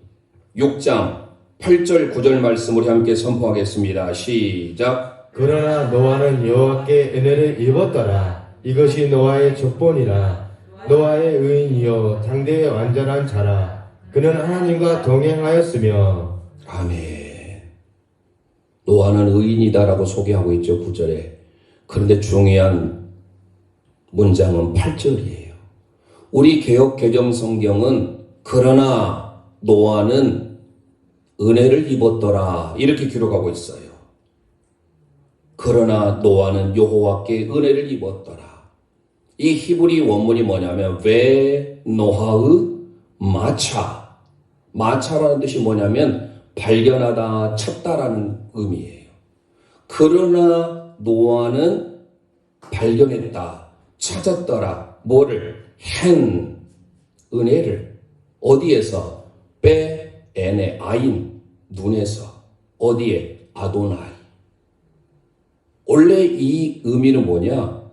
6장 8절 9절 말씀을 함께 선포하겠습니다. 시작. 그러나 노아는 여호와께 은혜를 입었더라. 이것이 노아의 족본이라. 노아의 의인이요 당대의 완전한 자라. 그는 하나님과 동행하였으며. 아멘. 노아는 의인이다라고 소개하고 있죠. 9절에. 그런데 중요한 문장은 8절이에요. 우리 개역 개정 성경은 그러나 노아는 은혜를 입었더라 이렇게 기록하고 있어요. 그러나 노아는 여호와께 은혜를 입었더라. 이 히브리 원문이 뭐냐면 왜 노하의 마차. 마차라는 뜻이 뭐냐면 발견하다, 찾다라는 의미예요. 그러나 노아는 발견했다, 찾았더라. 뭐를? hen, 은혜를. 어디에서? 빼, 에네, 아인, 눈에서. 어디에? 아도나이. 원래 이 의미는 뭐냐?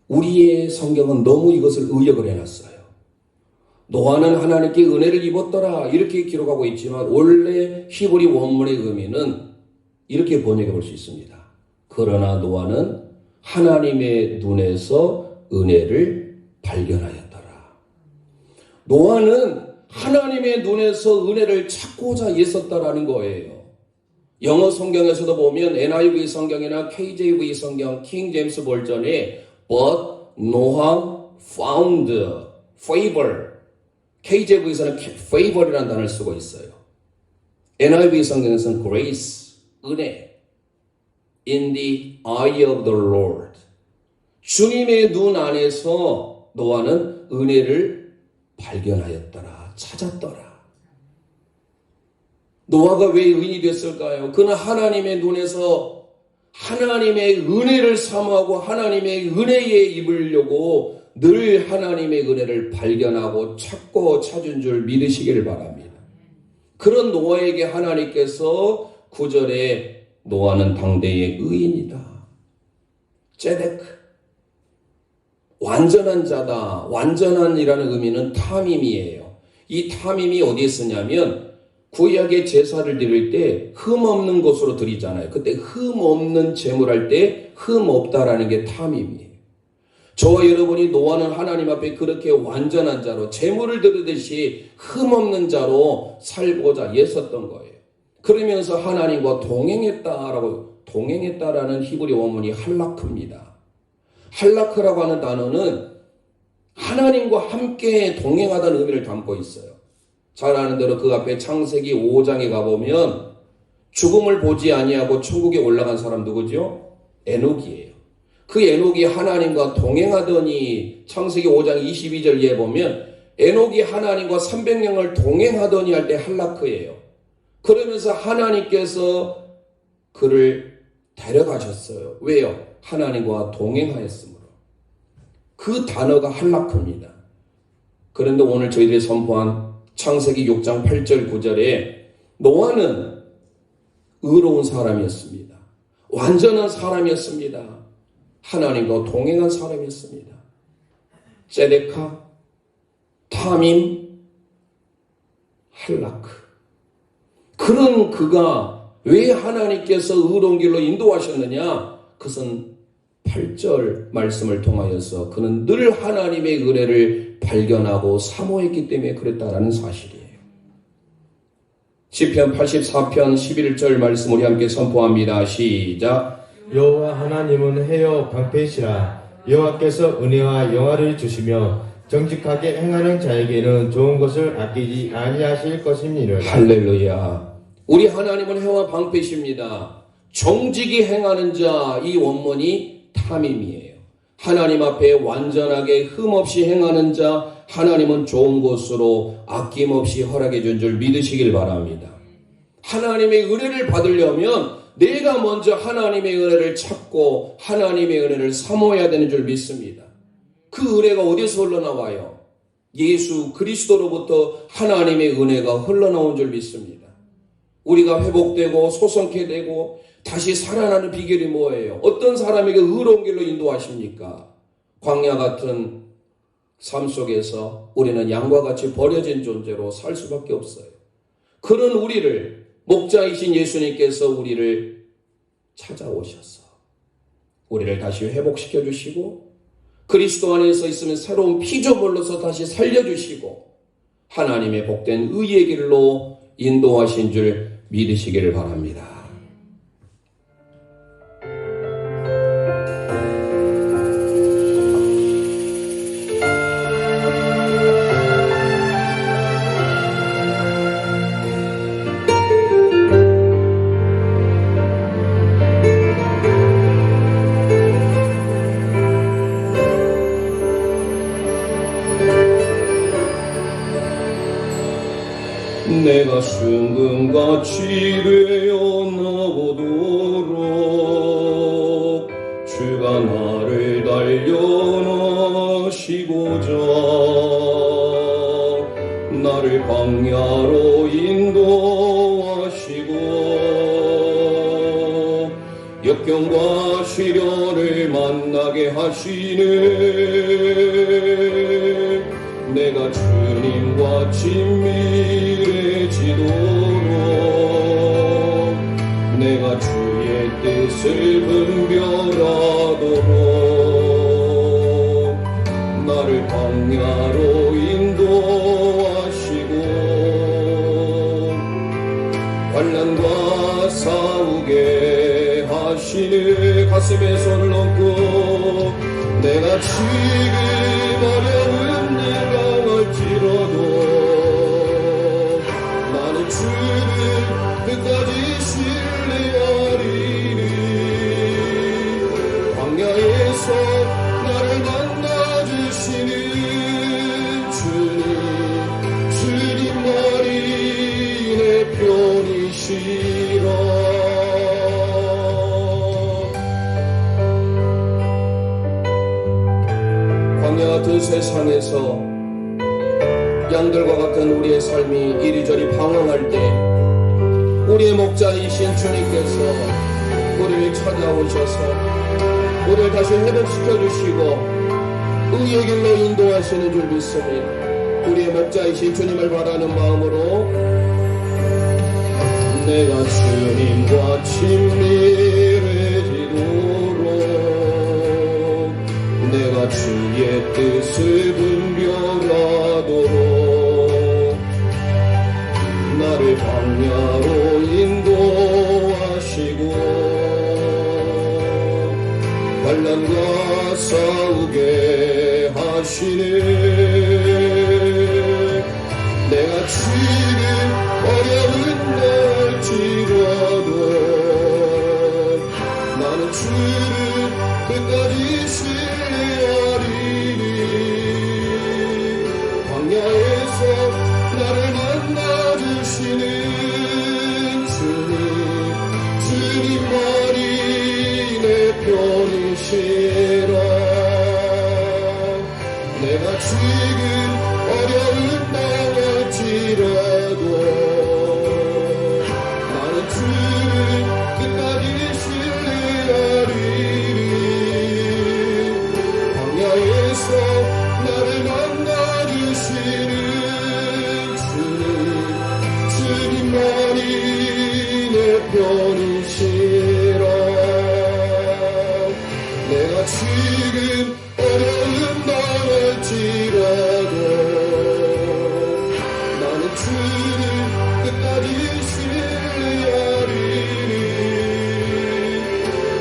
우리의 성경은 너무 이것을 의역을 해놨어요. 노아는 하나님께 은혜를 입었더라 이렇게 기록하고 있지만 원래 히브리 원문의 의미는 이렇게 번역해 볼 수 있습니다. 그러나 노아는 하나님의 눈에서 은혜를 발견하였더라. 노아는 하나님의 눈에서 은혜를 찾고자 애썼다라는 거예요. 영어 성경에서도 보면 NIV 성경이나 KJV 성경, 킹 제임스 버전에 But Noah found favor. KJV에서는 favor이라는 단어를 쓰고 있어요. NIV 성경에서는 grace, 은혜. In the eye of the Lord. 주님의 눈 안에서 노아는 은혜를 발견하였더라, 찾았더라. 노아가 왜 의인이 됐을까요? 그는 하나님의 눈에서 하나님의 은혜를 사모하고 하나님의 은혜에 입으려고 늘 하나님의 은혜를 발견하고 찾고 찾은 줄 믿으시기를 바랍니다. 그런 노아에게 하나님께서 9절에 노아는 당대의 의인이다. 제데크. 완전한 자다. 완전한이라는 의미는 탐임이에요. 이 탐임이 어디에 쓰냐면 구약의 제사를 드릴 때 흠 없는 것으로 드리잖아요. 그때 흠 없는 제물할 때 흠 없다라는 게 탐임이에요. 저와 여러분이 노아는 하나님 앞에 그렇게 완전한 자로 제물을 드리듯이 흠 없는 자로 살고자 애썼던 거예요. 그러면서 하나님과 동행했다라는 히브리 원문이 할라크입니다. 할라크라고 하는 단어는 하나님과 함께 동행하다는 의미를 담고 있어요. 잘 아는 대로 그 앞에 창세기 5장에 가보면 죽음을 보지 아니하고 천국에 올라간 사람 누구죠? 에녹이에요. 그 에녹이 하나님과 동행하더니 창세기 5장 22절에 보면 에녹이 하나님과 300년을 동행하더니 할 때 할라크예요. 그러면서 하나님께서 그를 데려가셨어요. 왜요? 하나님과 동행하였으므로. 그 단어가 할라크입니다. 그런데 오늘 저희들이 선포한 창세기 6장 8절 9절에 노아는 의로운 사람이었습니다. 완전한 사람이었습니다. 하나님과 동행한 사람이었습니다. 제데카, 탐임, 할라크. 그런 그가 왜 하나님께서 의로운 길로 인도하셨느냐? 그것은 8절 말씀을 통하여서 그는 늘 하나님의 은혜를 발견하고 사모했기 때문에 그랬다라는 사실이에요. 시편 84편 11절 말씀 우리 함께 선포합니다. 시작. 여호와 하나님은 해여 방패시라. 여호와께서 은혜와 영화를 주시며 정직하게 행하는 자에게는 좋은 것을 아끼지 아니하실 것입니다. 할렐루야. 우리 하나님은 해와 방패십니다. 정직히 행하는 자, 이 원문이 탐임이에요. 하나님 앞에 완전하게 흠없이 행하는 자, 하나님은 좋은 것으로 아낌없이 허락해 준 줄 믿으시길 바랍니다. 하나님의 은혜를 받으려면 내가 먼저 하나님의 은혜를 찾고 하나님의 은혜를 사모해야 되는 줄 믿습니다. 그 은혜가 어디서 흘러나와요? 예수 그리스도로부터 하나님의 은혜가 흘러나온 줄 믿습니다. 우리가 회복되고 소성케 되고 다시 살아나는 비결이 뭐예요? 어떤 사람에게 의로운 길로 인도하십니까? 광야 같은 삶 속에서 우리는 양과 같이 버려진 존재로 살 수밖에 없어요. 그런 우리를 목자이신 예수님께서 우리를 찾아오셔서 우리를 다시 회복시켜 주시고 그리스도 안에서 있으면 새로운 피조물로서 다시 살려주시고 하나님의 복된 의의 길로 인도하신 줄 믿으시기를 바랍니다. 내가 순금같이 되어 나오도록 주가 나를 단련하시고자 나를 광야로 인도하시고 역경과 시련을 만나게 하시네. 내가 주님과 친밀해지도록 내가 주의 뜻을 분별하도록 나를 광야로 인도 가슴에 손을 얹고 내가 지금 어려운 일을 할지라도 나는 주를 끝까지 신뢰하리니 광야에서 나를 만나주시는 주님 말이 내 편이시라. 광야 같은 세상에서 양들과 같은 우리의 삶이 이리저리 방황할 때 우리의 목자이신 주님께서 우리를 찾아오셔서 우리를 다시 회복시켜 주시고 의의 길로 인도하시는 줄 믿습니다. 우리의 목자이신 주님을 바라는 마음으로 내가 주님과 친밀해지도록 내가 주의 뜻을 분별하도록 나를 광야로 인도하시고 환난과 싸우게 하시네. 내가 지금 어려운 날지라도 나는 주를 끝까지 신뢰하리니 광야에서 나를 만나주시는 주님 말이 내 편이시라. 내가 지금 어려운 날일지라도 나는 주를 끝까지 신뢰하리니 광야에서 나를 만나주시는 주님 말이 내 편이시라. 내가 지금 어려운 날일지라도 나는 주를 끝까지 신뢰하리니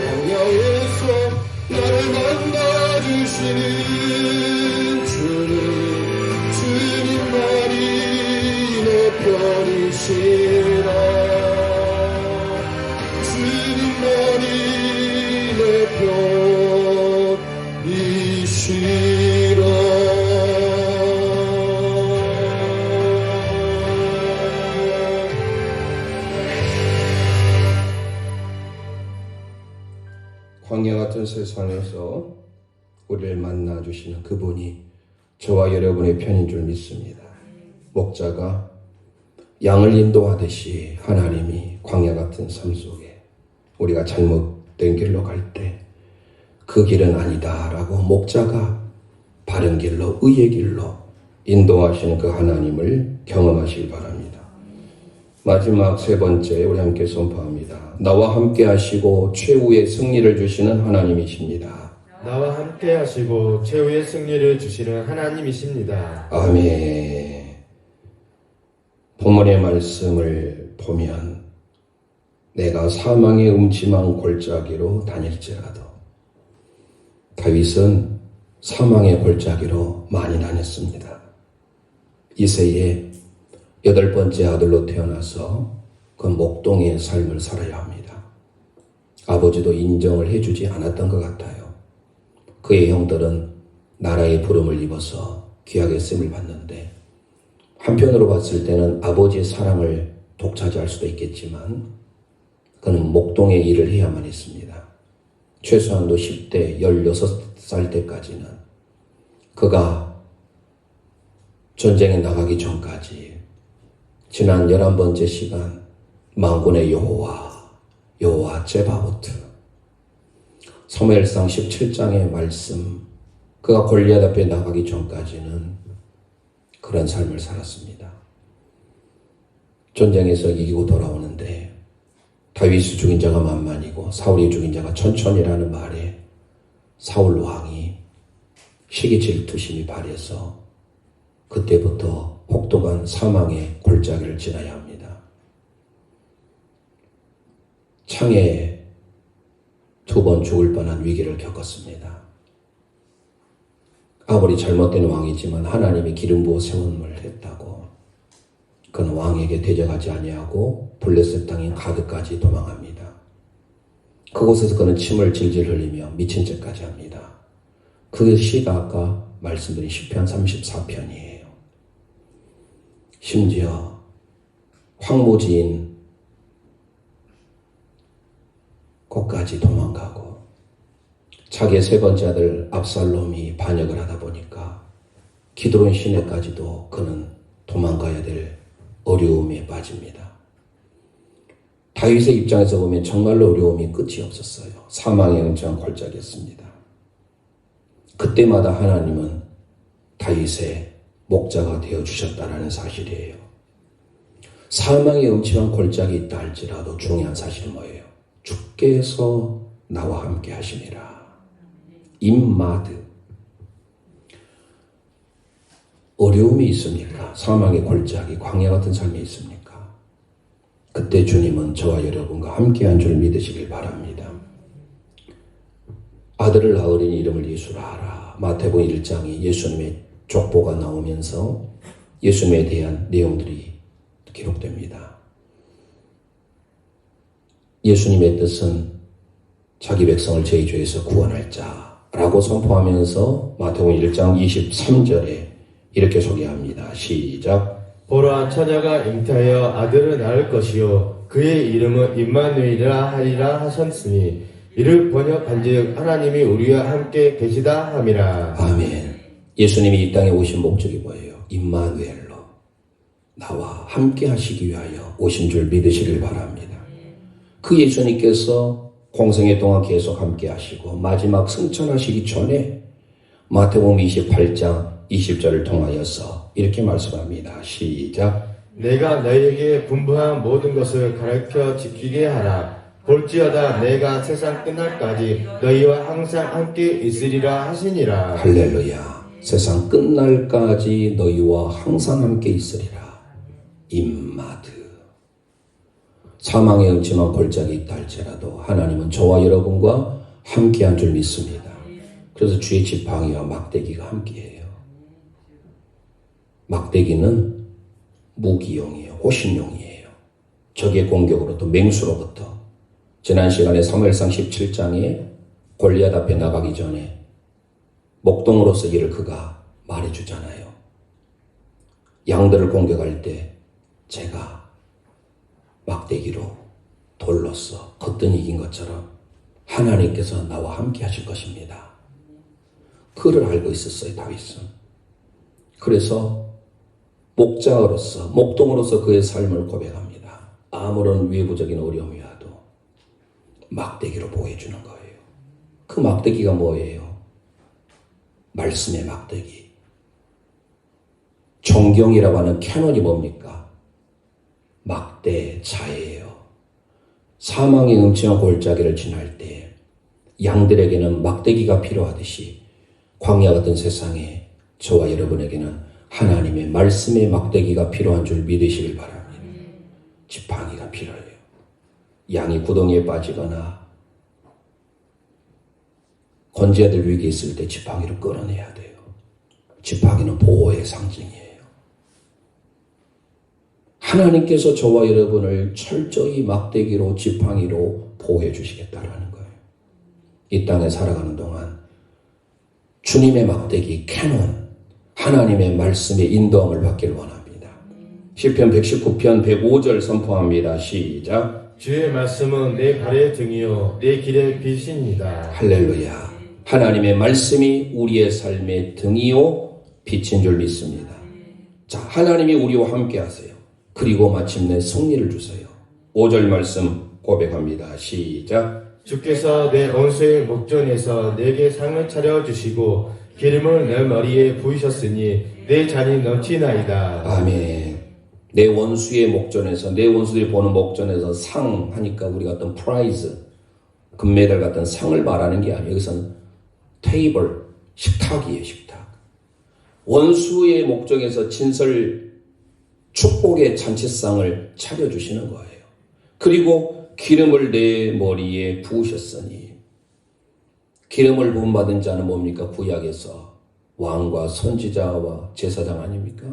광야에서 나를 만나주시는 주님 말이 내 편이시라. 주님 말이 내 편이시라. 광야 같은 세상에서 우리를 만나주시는 그분이 저와 여러분의 편인 줄 믿습니다. 목자가 양을 인도하듯이 하나님이 광야 같은 삶 속에 우리가 잘못된 길로 갈 때 그 길은 아니다라고 목자가 바른 길로 의의 길로 인도하시는 그 하나님을 경험하시기 바랍니다. 마지막 세 번째 우리 함께 선포합니다. 나와 함께 하시고 최후의 승리를 주시는 하나님이십니다. 나와 함께 하시고 최후의 승리를 주시는 하나님이십니다. 아멘. 본문의 말씀을 보면 내가 사망의 음침한 골짜기로 다닐지라도 다윗은 사망의 골짜기로 많이 다녔습니다. 이새의 8번째 아들로 태어나서 그 목동의 삶을 살아야 합니다. 아버지도 인정을 해주지 않았던 것 같아요. 그의 형들은 나라의 부름을 입어서 귀하게 쓰임을 받는데 한편으로 봤을 때는 아버지의 사랑을 독차지할 수도 있겠지만 그는 목동의 일을 해야만 했습니다. 최소한도 10대, 16살 때까지는 그가 전쟁에 나가기 전까지 지난 11번째 시간 만군의 여호와 제바오트 사무엘상 17장의 말씀 그가 골리앗 앞에 나가기 전까지는 그런 삶을 살았습니다. 전쟁에서 이기고 돌아오는데 다윗이 죽인 자가 만만이고 사울이 죽인 자가 천천이라는 말에 사울 왕이 시기 질투심이 발해서 그때부터 혹독한 사망의 골짜기를 지나야 합니다. 창에 두 번 죽을 뻔한 위기를 겪었습니다. 아무리 잘못된 왕이지만 하나님이 기름 부어 세움을 했다고 그는 왕에게 대적하지 아니하고 블레셋 땅인 가드까지 도망합니다. 그곳에서 그는 침을 질질 흘리며 미친 척까지 합니다. 그 시가 아까 말씀드린 시편 34편이에요. 심지어 황무지인 곳까지 도망가고 자기의 세 번째 아들 압살롬이 반역을 하다 보니까 기드론 시내까지도 그는 도망가야 될 어려움에 빠집니다. 다윗의 입장에서 보면 정말로 어려움이 끝이 없었어요. 사망의 음침한 골짜기였습니다. 그때마다 하나님은 다윗의 목자가 되어주셨다는 사실이에요. 사망의 음침한 골짜기 있다 할지라도 중요한 사실은 뭐예요? 주께서 나와 함께 하심이라. 임마드. 어려움이 있습니까? 사망의 골짜기, 광야 같은 삶이 있습니까? 그때 주님은 저와 여러분과 함께한 줄 믿으시길 바랍니다. 아들을 낳으리니 이름을 예수라 하라. 마태복음 1장이 예수님의 족보가 나오면서 예수님에 대한 내용들이 기록됩니다. 예수님의 뜻은 자기 백성을 죄의 죄에서 구원할 자라고 선포하면서 마태복음 1장 23절에 이렇게 소개합니다. 시작. 보라 처자가 잉태하여 아들을 낳을 것이요 그의 이름은 임마누엘이라 하리라 하셨으니 이를 번역한즉 하나님이 우리와 함께 계시다 함이라. 아멘. 예수님이 이 땅에 오신 목적이 뭐예요? 임마누엘로 나와 함께 하시기 위하여 오신 줄 믿으시길 바랍니다. 그 예수님께서 공생애 동안 계속 함께 하시고 마지막 승천하시기 전에 마태복음 28장 20절을 통하여서 이렇게 말씀합니다. 시작. 내가 너희에게 분부한 모든 것을 가르쳐 지키게 하라. 볼지어다 내가 세상 끝날까지 너희와 항상 함께 있으리라 하시니라. 할렐루야. 세상 끝날까지 너희와 항상 함께 있으리라. 임마드. 사망의 음침한 골짜기 있다 할지라도 하나님은 저와 여러분과 함께한 줄 믿습니다. 그래서 주의 지팡이와 막대기가 함께해요. 막대기는 무기용이에요. 호신용이에요. 적의 공격으로부터 맹수로부터 지난 시간에 사무엘상 17장에 골리앗 앞에 나가기 전에 목동으로서 이를 그가 말해주잖아요. 양들을 공격할 때 제가 막대기로 돌로써 거뜬히 이긴 것처럼 하나님께서 나와 함께 하실 것입니다. 그를 알고 있었어요, 다윗은. 그래서 목자로서, 목동으로서 그의 삶을 고백합니다. 아무런 외부적인 어려움이 와도 막대기로 보호해주는 거예요. 그 막대기가 뭐예요? 말씀의 막대기. 존경이라고 하는 캐논이 뭡니까? 막대자예요. 사망의 음침한 골짜기를 지날 때 양들에게는 막대기가 필요하듯이 광야 같은 세상에 저와 여러분에게는 하나님의 말씀의 막대기가 필요한 줄 믿으시길 바랍니다. 지팡이가 필요해요. 양이 구덩이에 빠지거나 건져야 될 위기에 있을 때 지팡이로 끌어내야 돼요. 지팡이는 보호의 상징이에요. 하나님께서 저와 여러분을 철저히 막대기로 지팡이로 보호해 주시겠다라는 거예요. 이 땅에 살아가는 동안 주님의 막대기 캐논 하나님의 말씀의 인도함을 받기를 원합니다. 시편 119편 105절 선포합니다. 시작. 주의 말씀은 내 발의 등이요 내 길의 빛입니다. 할렐루야. 하나님의 말씀이 우리의 삶의 등이요 빛인 줄 믿습니다. 자, 하나님이 우리와 함께 하세요. 그리고 마침내 승리를 주세요. 5절 말씀 고백합니다. 시작. 주께서 내 원수의 목전에서 내게 상을 차려주시고 기름을 내 머리에 부으셨으니 내 잔이 넘치나이다. 아멘. 내 원수의 목전에서, 내 원수들이 보는 목전에서 상 하니까 우리가 어떤 프라이즈, 금메달 같은 상을 말하는 게 아니에요. 여기서는 테이블, 식탁이에요, 식탁. 원수의 목전에서 진설 축복의 잔치상을 차려주시는 거예요. 그리고 기름을 내 머리에 부으셨으니 기름을 부음받은 자는 뭡니까? 구약에서 왕과 선지자와 제사장 아닙니까?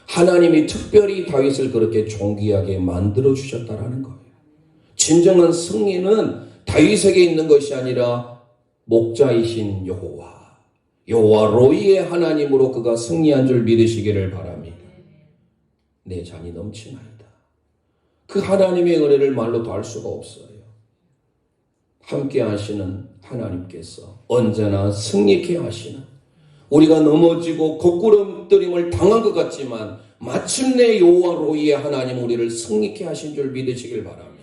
하나님이 특별히 다윗을 그렇게 존귀하게 만들어 주셨다라는 거예요. 진정한 승리는 다윗에게 있는 것이 아니라 목자이신 여호와 로이의 하나님으로 그가 승리한 줄 믿으시기를 바랍니다. 내 잔이 넘치나이다. 그 하나님의 은혜를 말로 다 할 수가 없어요. 함께 하시는 하나님께서 언제나 승리케 하시는, 우리가 넘어지고 거꾸름뜨림을 당한 것 같지만 마침내 여호와 로이의 하나님 우리를 승리케 하신 줄 믿으시길 바랍니다.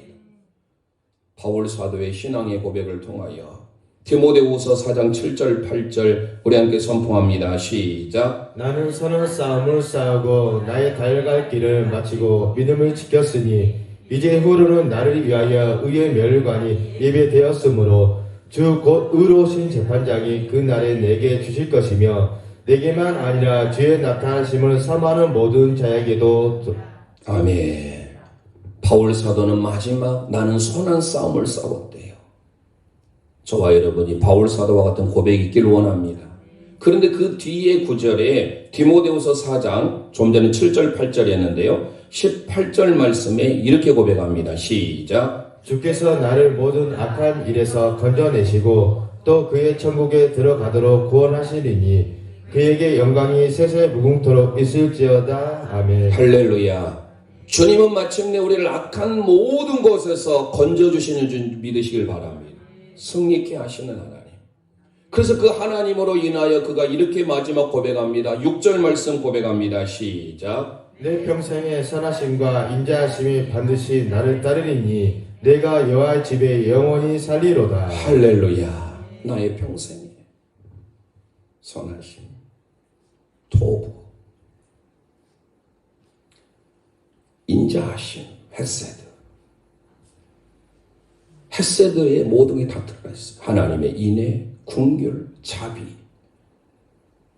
바울 사도의 신앙의 고백을 통하여 디모데후서 4장 7절 8절 우리 함께 선포합니다. 시작. 나는 선한 싸움을 싸우고 나의 달려갈 길을 마치고 믿음을 지켰으니 이제 후로는 나를 위하여 의의 멸관이 예배되었으므로 주 곧 의로우신 재판장이 그 날에 내게 주실 것이며 내게만 아니라 주의 나타나심을 사모하는 모든 자에게도. 아멘. 바울 사도는 마지막 나는 선한 싸움을 싸웠대요. 저와 여러분이 바울 사도와 같은 고백이 있길 원합니다. 그런데 그 뒤에 구절에 디모데후서 4장 좀 전에 7절 8절이었는데요. 18절 말씀에 이렇게 고백합니다. 시작. 주께서 나를 모든 악한 일에서 건져내시고 또 그의 천국에 들어가도록 구원하시리니 그에게 영광이 세세 무궁토록 있을지어다. 아멘. 할렐루야. 주님은 마침내 우리를 악한 모든 것에서 건져주시는 줄 믿으시길 바랍니다. 승리케 하시는 하나님. 그래서 그 하나님으로 인하여 그가 이렇게 마지막 고백합니다. 6절 말씀 고백합니다. 시작. 내 평생의 선하심과 인자하심이 반드시 나를 따르리니 내가 여호와의 집에 영원히 살리로다. 할렐루야. 나의 평생에 선하심, 도부, 인자하심, 헤세드. 헤세드의 모든 게 다 들어가 있어요. 하나님의 인애, 긍휼, 자비.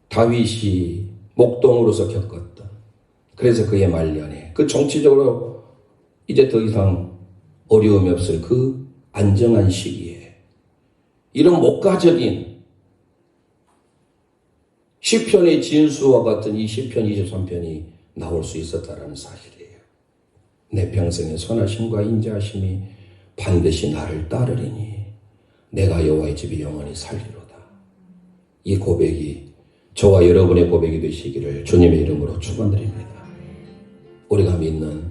다윗이 목동으로서 겪었던, 그래서 그의 말년에 그 정치적으로 이제 더 이상 어려움이 없을 그 안정한 시기에 이런 목가적인 시편의 진수와 같은 이 시편 23편이 나올 수 있었다라는 사실이에요. 내 평생의 선하심과 인자하심이 반드시 나를 따르리니 내가 여호와의 집에 영원히 살리로다. 이 고백이 저와 여러분의 고백이 되시기를 주님의 이름으로 축원드립니다. 우리가 믿는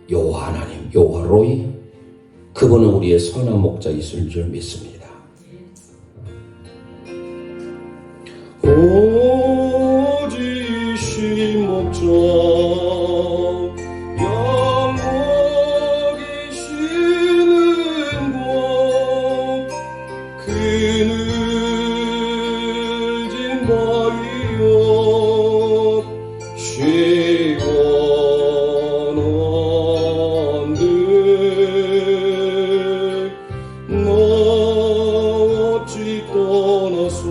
여호와 하나님, 여호와 로이, 그분은 우리의 선한 목자이실 줄 믿습니다. 오직 신 목자 영원이시는 곳 그늘진 바위여 시원한데 나 어찌 떠나서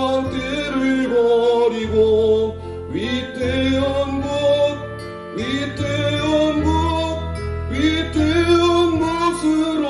양떼를 버리고 위태한 곳 위태한 곳을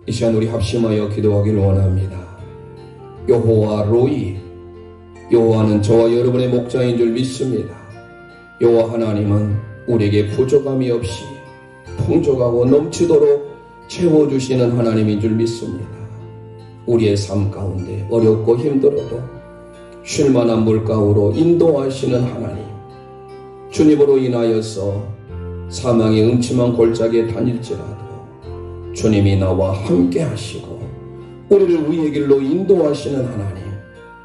이 시간 우리 합심하여 기도하기를 원합니다. 여호와 로이, 여호와는 저와 여러분의 목자인 줄 믿습니다. 여호와 하나님은 우리에게 부족함이 없이 풍족하고 넘치도록 채워주시는 하나님인 줄 믿습니다. 우리의 삶 가운데 어렵고 힘들어도 쉴만한 물가로 인도하시는 하나님, 주님으로 인하여서 사망의 음침한 골짜기에 다닐지라도 주님이 나와 함께 하시고 우리를 의의 길로 인도하시는 하나님,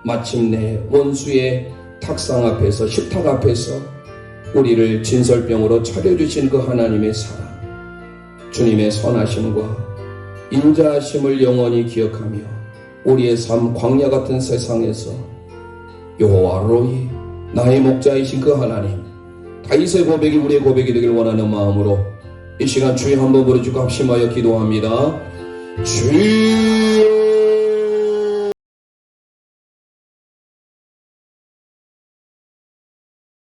마침내 원수의 탁상 앞에서 식탁 앞에서 우리를 진설병으로 차려주신 그 하나님의 사랑, 주님의 선하심과 인자하심을 영원히 기억하며 우리의 삶 광야 같은 세상에서 여호와 로이, 나의 목자이신 그 하나님, 다윗의 고백이 우리의 고백이 되길 원하는 마음으로 이 시간 주여 한번 부르짖고 합심하여 기도합니다. 주여